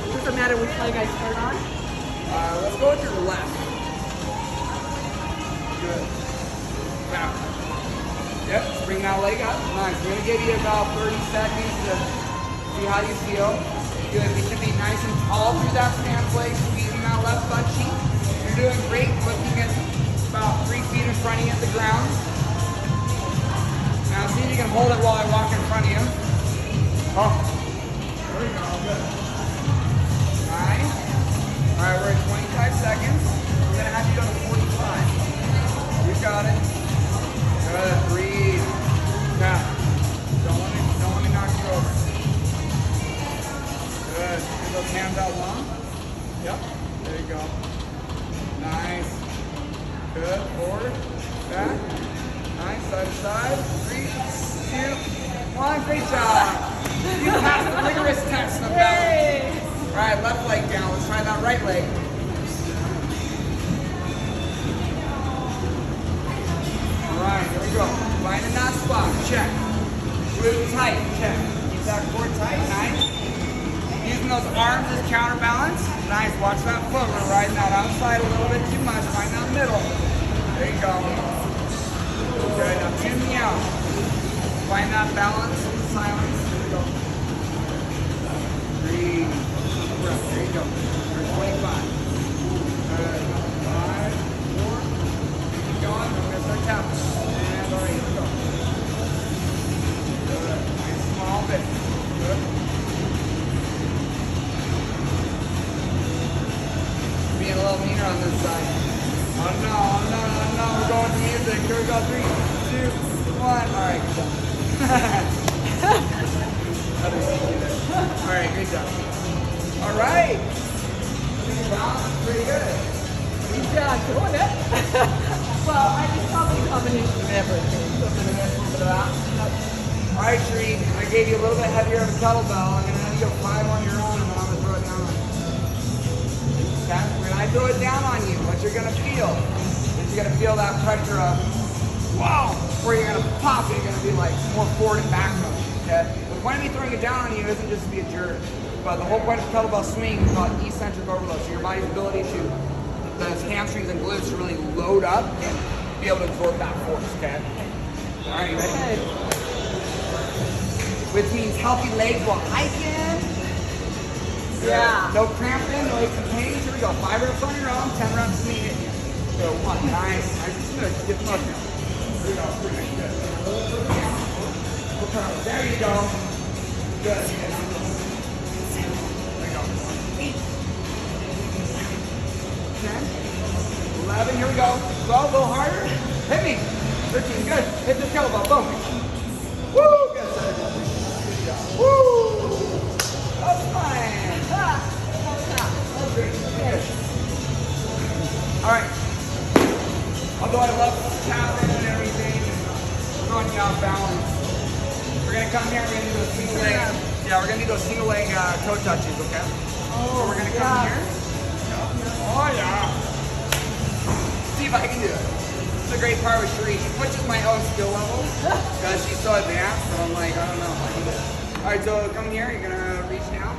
Doesn't matter which leg I start on. Let's go with your left. Good. Now. Yep, just bring that leg up. Nice. We're going to give you about 30 seconds to see how you feel. Good. You should be nice and tall through that stance leg, squeezing that left butt cheek. You're doing great, looking at about 3 feet in front of you at the ground. Now see if you can hold it while I walk in front of you. Oh. There we go. Good. Nice. All right, we're at 25 seconds. We're going to have you go to 45. You got it. Good. Breathe. Yeah. Don't let me knock you over. Good. Get those hands out long. Yep. There you go. Nice. Good. Forward. Back. Nice. Side to side. 3, 2, 1. Great job. You passed the rigorous test of balance. All right, left leg down. Let's try that right leg. All right, here we go. Finding that spot. Check. Glute tight. Check. Keep that core tight. Nice. Using those arms as counterbalance. Nice. Watch that foot. We're riding that outside a little bit too much. Find that middle. There you go. Good. Now tune me out. Find that balance in the silence. There we go. Breathe. Breath. There you go. There's 25. Good. 5, 4. Keep going. We're going to start tapping. And all right, here we go. Good. Nice small bit. Good. Being a little meaner on this side. Oh no, oh no, oh no. We're going to music. Here we go. 3, 2, 1. All right, good job. All right, good job. All right. Pretty good. Yeah, doing it. Well, I just probably a combination of everything. All right, Sheree, I gave you a little bit heavier of a kettlebell. I'm going to have you go 5 on your own, and then I'm going to throw it down on you. Okay? When I throw it down on you, what you're going to feel is you're going to feel that pressure of, whoa, or you're going to pop, and you're going to be like more forward and back motion. Okay? The point of me throwing it down on you isn't just to be a jerk, but the whole point of kettlebell swing is called eccentric overload. So your body's ability to, those hamstrings and glutes to really load up and be able to absorb that force, okay? All right, you ready? Which means healthy legs while hiking. Yeah. No cramping, no aches and pains. Here we go. 5 reps on your own, 10 reps needed. So 1, nice. Nice and smooth. Get the motion. Here we go. Pretty good. There you go. Good. There you go. 8, 10, 11. Here we go. 12. A little harder. Hit me. 13. Good. Hit this kettlebell. Boom. Woo. Good. Good job. Woo. That's fine. That's great. Good. All right. Although I love tapping and everything, throwing you off balance. We're gonna come here. We're gonna do those single leg. Yeah, we're gonna do those single leg toe touches. Okay. So we're gonna come here. Oh yeah. See if I can do it. It's a great part with Sheree. She pushes my own skill level because she's so advanced. So I'm like, I don't know if I can do it. All right, so come here. You're gonna reach down,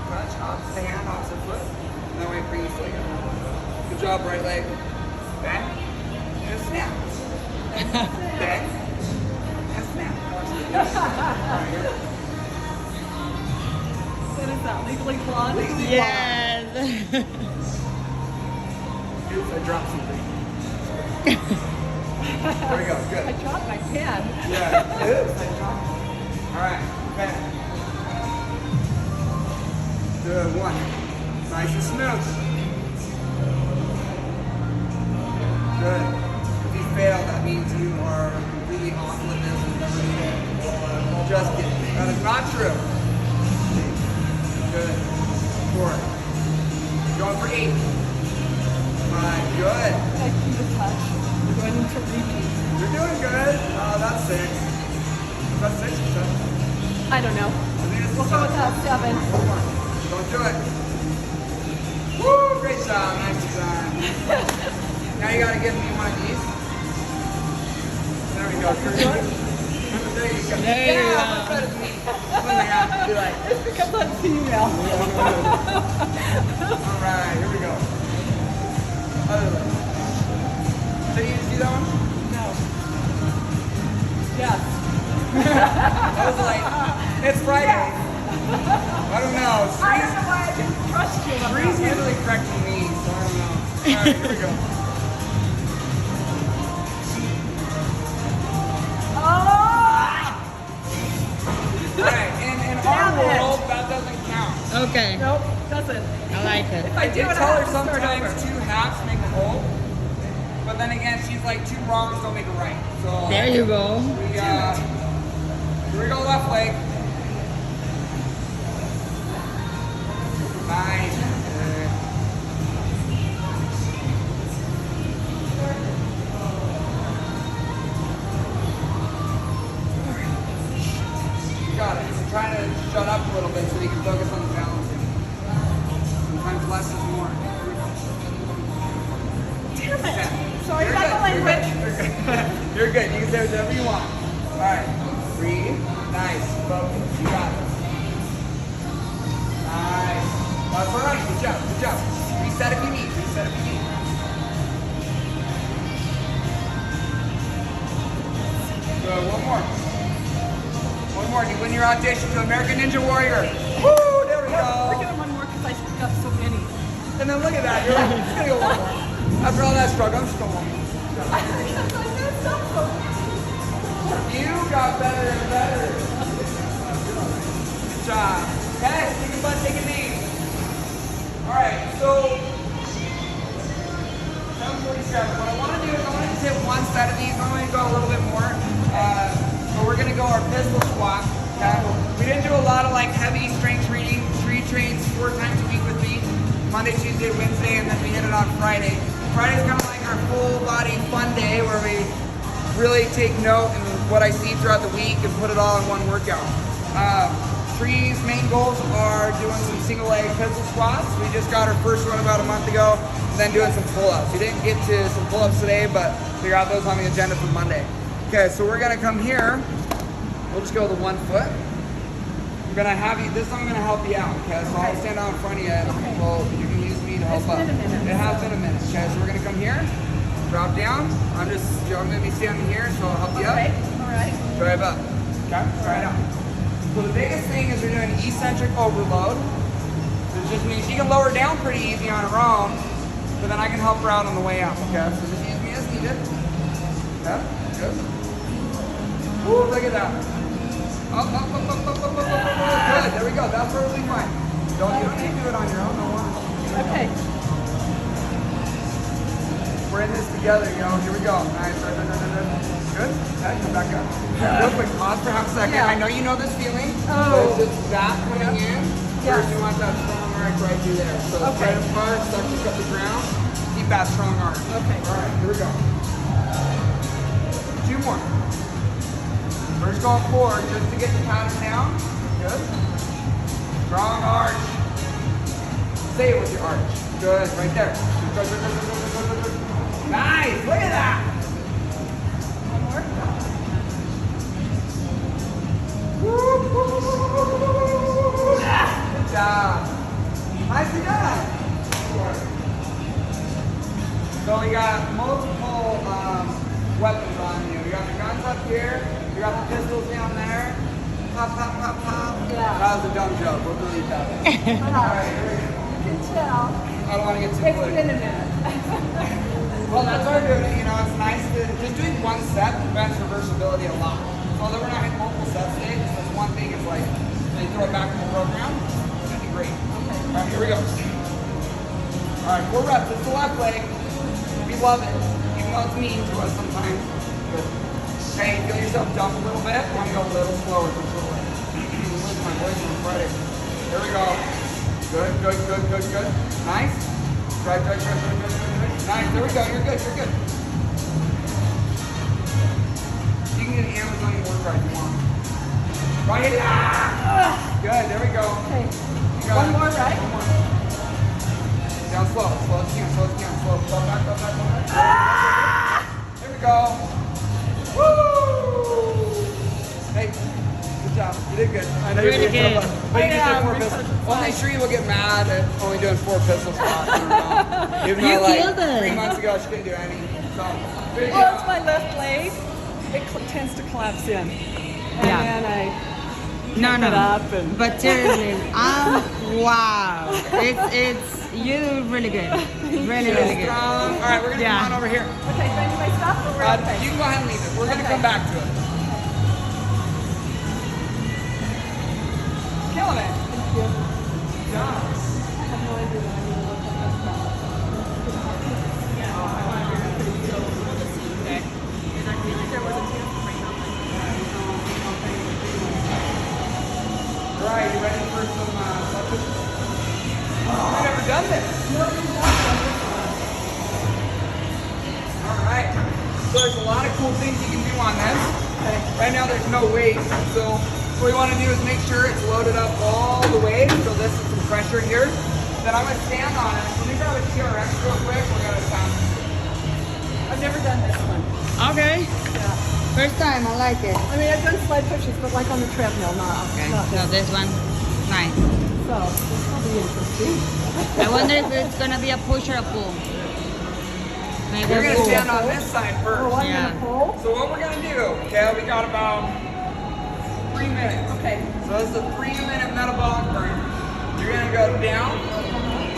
touch, opposite hand, opposite foot, and then we bring this leg up. Good job, right leg. Bend and snap. Bend and snap. What is that? Legally blonde? Yes. Oops, I dropped something. There we go. Good. I dropped my pen. Yeah. Oops, I dropped it. All right. Bend. Good. 1. Nice and smooth. Good. If you fail, that means you are completely off limits and never even just kidding. That is not true. Good. 4. Going for 8. 5. Good. I see the touch. We're going into repeat. You're doing good. That's 6. Is that 6 or 7? I don't know. I think it's We'll go with that 7. Don't do it. Woo! Great job. Nice job. Now you gotta give me one of these. There we go. There you go. There you go. Much better than me. When they have to be like, It's because I'm female. alright, here we go. Other leg. So you see that one? No. Yes. I was like, it's Friday. I don't know. I don't know why I didn't trust you. Bree's usually correcting me, so I don't know. Alright, here we go. Alright, in our Damn it. world, that doesn't count. Okay. Nope, doesn't. I like it. If I do They it, tell I her have to start sometimes over. 2 halves make a whole. But then again, she's like 2 wrongs don't make a right. So There you go. here we go, left leg. Nice. Good. You got it. I'm trying to shut up a little bit so we can focus on the balancing. Sometimes less is more. Damn it. Sorry You're about the good. language. You're good. You can say whatever you want. All right. Breathe. Nice. Focus. You got this. Nice. That's all right. Good job. Good job. Reset if you need. Reset if you need. Good. One more. One more. You win your audition to American Ninja Warrior. Woo! There we We're go. doing one more because I got so many. And then look at that. You're like, just gonna go one more. After all that struggle, I'm just going one more. Because I messed up so many. You got better and better. Good job. Okay, take a butt, take a knee. Alright, so 747. What I want to do is I want to just hit one set of these. I'm going to go a little bit more. But we're going to go our pistol squat. Okay? We didn't do a lot of like heavy strength training. 3 trains 4 times a week with me. Monday, Tuesday, Wednesday, and then we hit it on Friday. Friday's kind of like our full body fun day where we really take note in what I see throughout the week and put it all in one workout. Three's main goals are doing some single leg pistol squats. We just got our first one about a month ago, and then doing some pull-ups. We didn't get to some pull-ups today, but we got those on the agenda for Monday. Okay, so we're gonna come here. We'll just go with the 1 foot. I'm gonna have you, this I'm gonna help you out, okay? So I'll stand out in front of you and well, you can use me to help out. It's been a minute. It has been a minute, okay? So we're gonna come here, drop down. I'm gonna be standing here, so I'll help you up. Alright. Drive up. Okay? Try it out. So the biggest thing is we're doing eccentric overload. It just means she can lower down pretty easy on her own, but then I can help her out on the way out. Okay? So just use me as needed. Okay? Good. Woo, look at that. Up. Good. There we go. That's perfectly fine. You don't need to do it on your own. No worries. Okay. We're in this together, you know. Here we go. Nice. Good. Okay, come back up. Real quick, pause for half a second. Yeah. I know you know this feeling. Oh. So it's just that coming in. Yes. First, you want that strong arc right through there. So Okay. right apart, suck to cut the ground. Keep that strong arc. Okay. All right, here we go. 2 more. First going forward just to get the pattern down. Good. Strong arch. Say it with your arch. Good, right there. Good. Nice, look at that. One more. Good job. Nicely done. So we got multiple weapons on you. We got the guns up here. We got the pistols down there. Pop. Yeah. That was a dumb joke. We'll delete that one. Alright, here we go. You can tell. I don't want to get too It's political. been a minute. Well, that's why we're doing it. You know, it's nice to just doing one set prevents reversibility a lot. Although we're not hitting multiple sets today, just this one thing is like, when you throw it back in the program, it's gonna be great. All right, here we go. All right, 4 reps. It's the left leg. We love it, even though it's mean to us sometimes. Good. Okay, feel yourself jump a little bit. I want to go a little slower. Listen, my voice on Friday. Here we go. Good. Nice. Good. Nice, there we go. You're good. You can get an Amazon workout if you want. Right here. Good, there we go. Okay. You got One it. more, right? One more. Down slow. Slow as you can. Slow as you can. Slow. Go back. Go back. Go back. Here we go. Woo! Hey, good job. You did good. I know Really you're being good. so fun. But you just did 4 pistols. Only Shree will get mad at only doing 4 pistol spots. I don't know. Even You though like killed it. 3 months ago she couldn't do any. So, there you Well, go. it's my left leg. It tends to collapse in. And Yeah. then I No, pick no. it up and But seriously, wow. It's you do really good. Really, really good. Strong. All right, we're gonna Yeah. come on over here. Okay, so I do my stuff or we're okay? You can go ahead and leave it. We're gonna Okay. come back to it. Killing it. Thank you. Good job. I have no idea that I need to look at this stuff. All right, you ready for some something? I've never done this. All right. So there's a lot of cool things you can do on this. Right now there's no weight, so what we want to do is make sure it's loaded up all the way. So this is some pressure here. Then I'm gonna stand on it. Let me grab a TRX real quick. We're gonna stand. I've never done this one. Okay. Yeah. First time, I like it. I mean, I've done sled pushes, but like on the treadmill, not Okay. not So this. this one, nice. So this will be interesting. I wonder if it's gonna be a push or a pull. Maybe We're a gonna pull. stand on this side Oh, first. I'm Yeah. gonna pull. So what we're gonna do, okay, we got about 3 minutes. Okay. So this is a 3-minute metabolic burn. You're gonna go down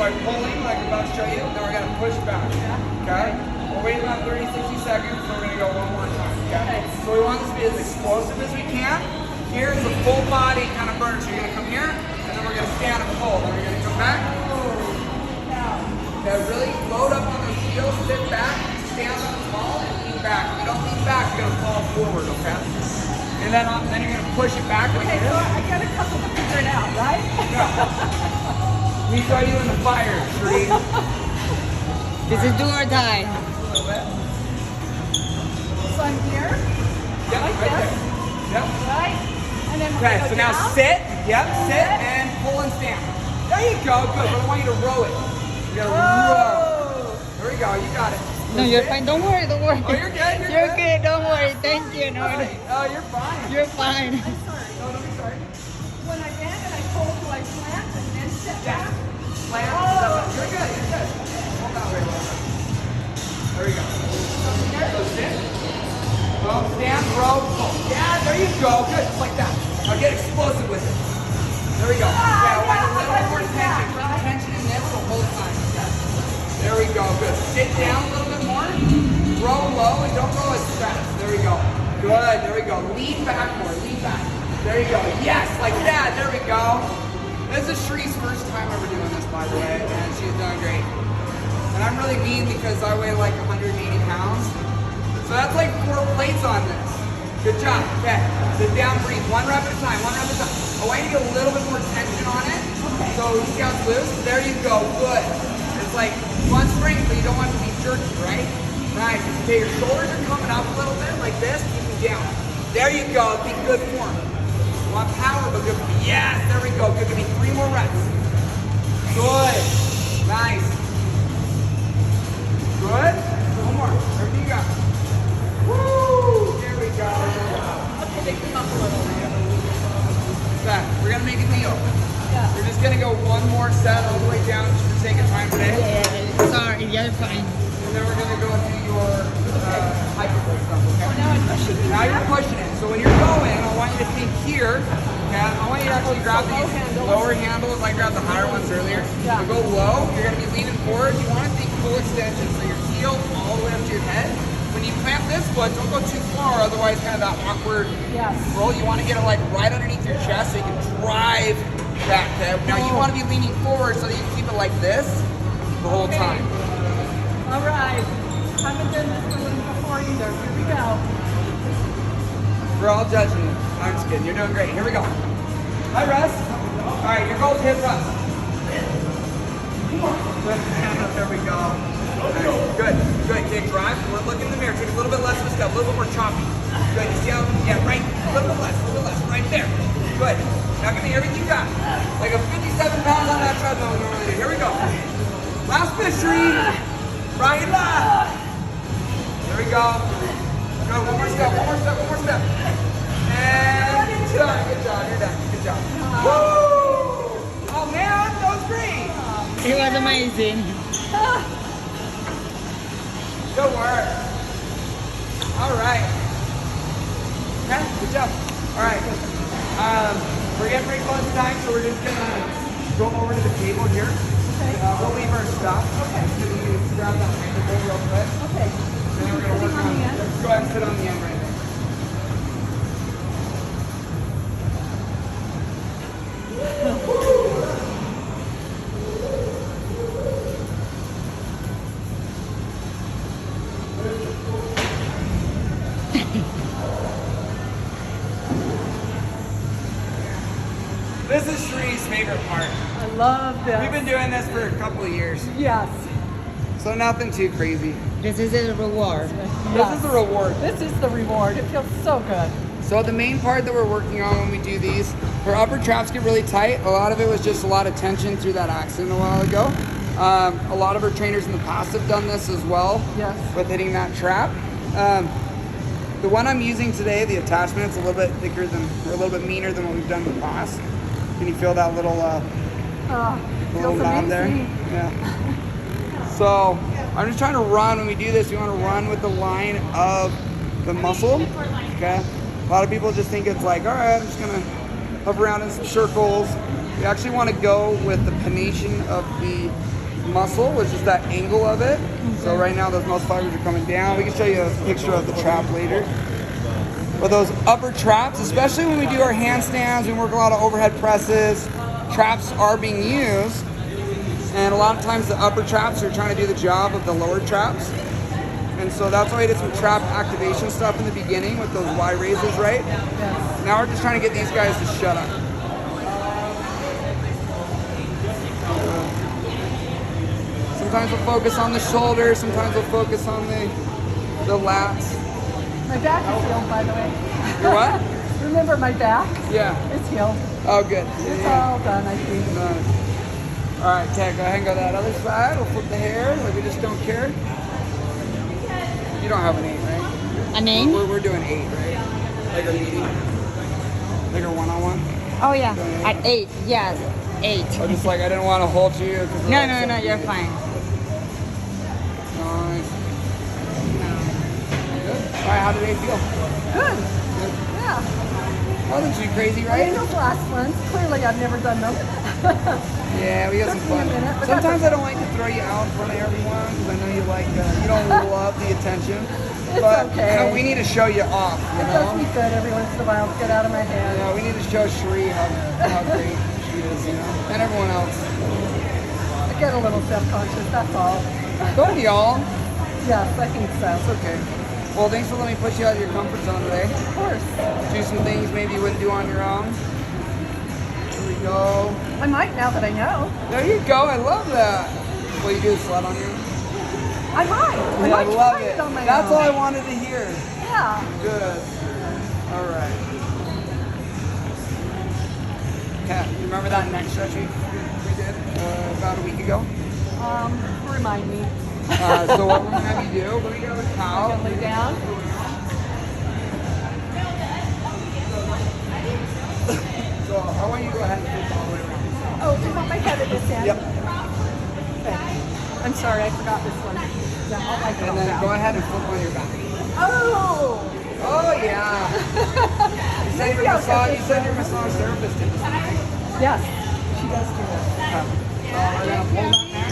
by pulling, like I'm about to show you, then we're gonna push back. Okay? We'll wait about 30, 60 seconds, so we're gonna go one more time. Okay? So we want this to be as explosive as we can. Here's a full body kind of burn. So you're gonna come here, and then we're gonna stand and pull. Then we're gonna come back. Okay, really load up on those heels, sit back, stand on the ball, and lean back. If you don't lean back, you're gonna fall forward, okay? And then you're gonna push it back like Okay, this. so I got a couple to figure it out, right? We throw you in the fire, Shree. This is do or die. A little bit. So I'm here, Yep, Like right this? there. Yep. right? And then Okay, I go so now down. sit. Yep, sit and pull and stand. There you go. Good. But I want you to row it. You gotta row. Whoa. There you go. You got it. No, So you're sit. fine. Don't worry. Don't worry. Oh, you're good. You're good. Don't worry. Thank you. No, Right. Oh, you're fine. you're fine. I'm sorry. No, don't be sorry. When I bend and I pull, do I plant and then step back? Plant. Oh. You're good. You're good. Hold that way a little bit. There you go. So sit. Well, stand, row, pull. Yeah, there you go. Good. Just like that. Now get explosive with it. There we go. Yeah, I want a little bit more tension. Put the tension in this the whole time. There we go. Good. Sit down a little bit more. Row low and don't row as fast. There we go. Good. There we go. Lean back more. Lean back. There you go. Yes, like that. There we go. This is Shree's first time ever doing this, by the way, and she's doing great. And I'm really mean because I weigh like 180 pounds. So that's like 4 plates on this. Good job. Okay. Sit down, breathe. 1 rep at a time. 1 rep at a time. I want you to get a little bit more tension on it. So you see how it's loose? There you go. Good. It's like you want strength, but you don't want it to be jerky, right? Nice. Okay, your shoulders are coming up a little bit like this. Keep them down. There you go. Be good form. You want power, but good. Yes. There we go. Good. Give me 3 more reps. Good. Nice. Good. 1 more. Everything you got. Woo! There we go. Okay, they come up a little. Back. We're gonna make it kneel. Yeah. We're just gonna go 1 more set all the way down just for sake of time today. Yeah, sorry. You're fine. And then we're gonna go do your hyperplate stuff, okay? Now I'm pushing you Now you're back. pushing it. So when you're going, I want you to think here. Okay? I want you to actually grab Low these handles. lower handles. I grabbed the higher ones earlier. Yeah. So go low. You're gonna be leaning forward. You want to think full extension. So your heel all the way up to your head. When you plant this foot, don't go too far, otherwise kind of that awkward Yes. roll. You want to get it like right underneath your chest so you can drive back. Okay? Now you want to be leaning forward so that you keep it like this the whole Okay. time. All right. Haven't done this one before either. Here we go. We're all judging you. I'm just kidding. You're doing great. Here we go. Hi, Russ. All right, your goal is hit Russ. There we go. Nice. Good. Good. Okay, drive. Look in the mirror. Take a little bit less of a step. A little bit more choppy. Good. You see how? Yeah, right. A little bit less. A little bit less. Right there. Good. Now give me everything you got. Like a 57 pounds on that treadmill we normally do. Here we go. Last fishery. Right left. There we go. Go, one more step, one more step, one more step. And good job, you're done. Good job. Woo! Oh man, that was great. It was amazing. Good work. All right. Okay, good job. All right. We're getting pretty close to time, so we're just gonna go over to the table here. Okay. We'll leave our stuff. Okay. Can you grab that microphone real quick? Okay. Then we're gonna work Sitting on the end? Go ahead and sit on the end right there. This is Shree's favorite part. I love this. We've been doing this for a couple of years, Yes. so nothing too crazy. This is the reward. This is the reward. This is the reward. It feels so good. So the main part that we're working on when we do these, our upper traps get really tight. A lot of it was just a lot of tension through that accident a while ago. A lot of our trainers in the past have done this as well. Yes. With hitting that trap. The one I'm using today, the attachment's a little bit thicker than, or a little bit meaner than what we've done in the past. Can you feel that little, little Feels knob there? amazing. Yeah. So I'm just trying to run. When we do this, we want to run with the line of the muscle. Okay. A lot of people just think it's like, all right, I'm just gonna hover around in some circles. We actually want to go with the pennation of the muscle, which is that angle of it. So right now those muscle fibers are coming down. We can show you a picture of the trap later. But those upper traps, especially when we do our handstands, we work a lot of overhead presses, traps are being used. And a lot of times the upper traps are trying to do the job of the lower traps. And so that's why I did some trap activation stuff in the beginning with those Y raises, right? Yes. Now we're just trying to get these guys to shut up. Sometimes we'll focus on the shoulders, sometimes we'll focus on the lats. My back is healed, by the way. Your what? Remember my back? Yeah. It's healed. Oh, good. It's all done, I think. Nice. All right, Ted, go ahead and go that other side. We'll flip the hair, like we just don't care. You don't have an 8, right? A name? We're doing 8, right? Like our meeting? Like our one-on-one? Oh yeah, at 8. Yes, 8. Oh, just like I didn't want to hold you. No, you're fine. Nice. Good. All right, how did they feel? Good. Good. Yeah. Nothing too crazy, I right? mean, those last ones, clearly I've never done them. Yeah, we got some Took me a fun. minute, but Sometimes that's I don't like to throw you out in front of everyone because I know you like, you don't love the attention. It's But okay. you know, we need to show you off, you It does know? me good every once in a while to get out of my head. Yeah, we need to show Sheree how great she is, you know? And everyone else. I get a little self-conscious, that's all. Don't y'all? Yes, I think so. That's okay. Well, thanks for letting me push you out of your comfort zone today. Of course. Do some things maybe you wouldn't do on your own. Here we go. I might now that I know. There you go. I love that. Will you do the sled on your own? I might. I Yeah, I might love try it. it on my That's own. all I wanted to hear. Yeah. Good. All right. Kat, you remember that neck stretch we did about a week ago? Remind me. So what we're gonna have you do? Let me grab a I'm towel. gonna lay down. So I want you to go ahead and flip all the way around. Oh, do you want my head at this end? Yep. Okay. I'm sorry, I forgot this one. Yeah, I'll like it And all then down. go ahead and flip on your back. Oh! Oh yeah. You said Maybe I'll get this your massage therapist did this, right? Yes, she does do this. So we're gonna pull that there.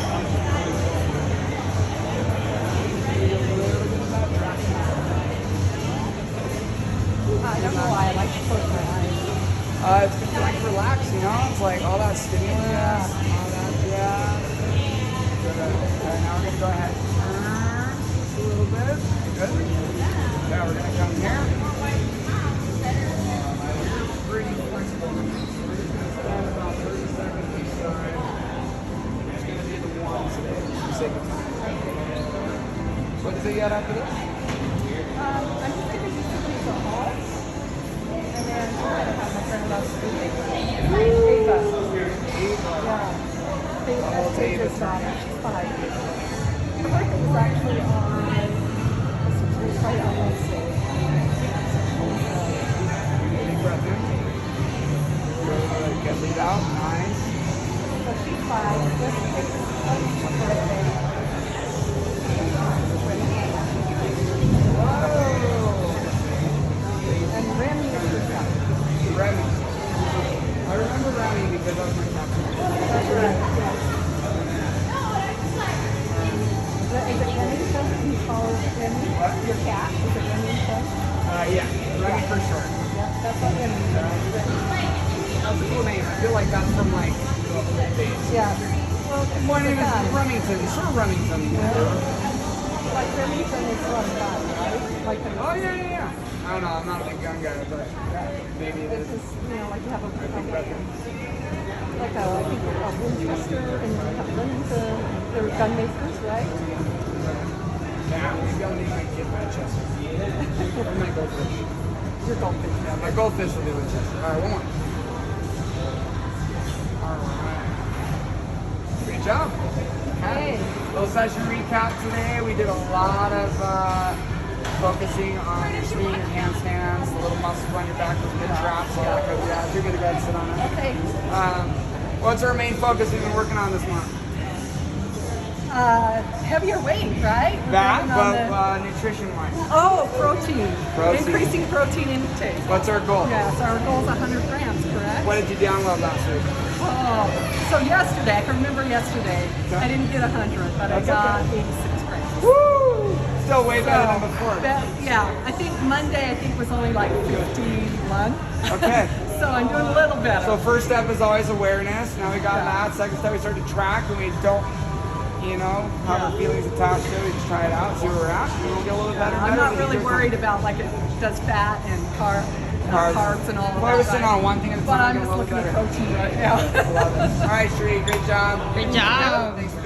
I don't know why I like to close my eyes. It's just like relax, you know? It's like all that stimulus, all that jazz. Good. Okay, now we're gonna go ahead and turn just a little bit. Good. Now we're gonna come here. Pretty flexible. We're just gonna stand about 30 seconds each side. We're just gonna do the ones today, just for the sake of time. What does it got after this? I'm just going to do some things at home. And then I'm going to have my friend love speaking. Ava. Yeah. birthday just got her. She's 5. Her birthday was actually on, right on Wednesday. Deep breath in. Good. Get lead out. Nice. So she's 5. Let's take this on her birthday. And Remy is her son. Remy. I remember Remy because that was my captain. That's right, yes. Is it Remy's son? Can you call her Remy? What? Your cat? Is it Remy's son? Yeah. Remy for sure. Yeah, that's what Remy is. That's a cool name. I feel like that's from like the old days. Yeah. Well, My name is son. Remington. Sir Remington. Like Remington is one gun, right? Like the Oh yeah. I don't know. I'm not a big gun guy, but maybe it It's is. just, you know, like you have a, I think that's it. like a, I think a Winchester and then you have Remington. They're gun makers, right? Yeah, maybe I'll name my kid Manchester. Or my goldfish. Your goldfish. Yeah, my goldfish will be Winchester. All right, one more. All right. Great job. Hey. Little session recap today. We did a lot of focusing on your swing, your handstands, the little muscles on your back, those mid traps, all that good jazz. You're good to go ahead and sit on it. Okay. What's our main focus we've been working on this month? Heavier weight, right? We're That, working on but nutrition-wise. Oh, protein. Protein. Increasing protein intake. What's our goal? Yes, our goal is 100 grams, correct? What did you download last week? Oh, so yesterday, I can remember yesterday, I didn't get 100, but That's I got okay. 86 grams. Woo! Still way better than So, before. yeah, I think Monday, I think was only like 51. Okay. So I'm doing a little better. So first step is always awareness. Now we got that. Second step, we start to track and we don't, have our feelings attached to it. We just try it out, see where we're at, and we'll get a little bit better. I'm not really worried about like it does fat and carbs and all of that. Focusing on one thing at a But time. I'm get a just little looking better. at protein right now. Love it. All right, Sheree, great job. Good job. Thanks for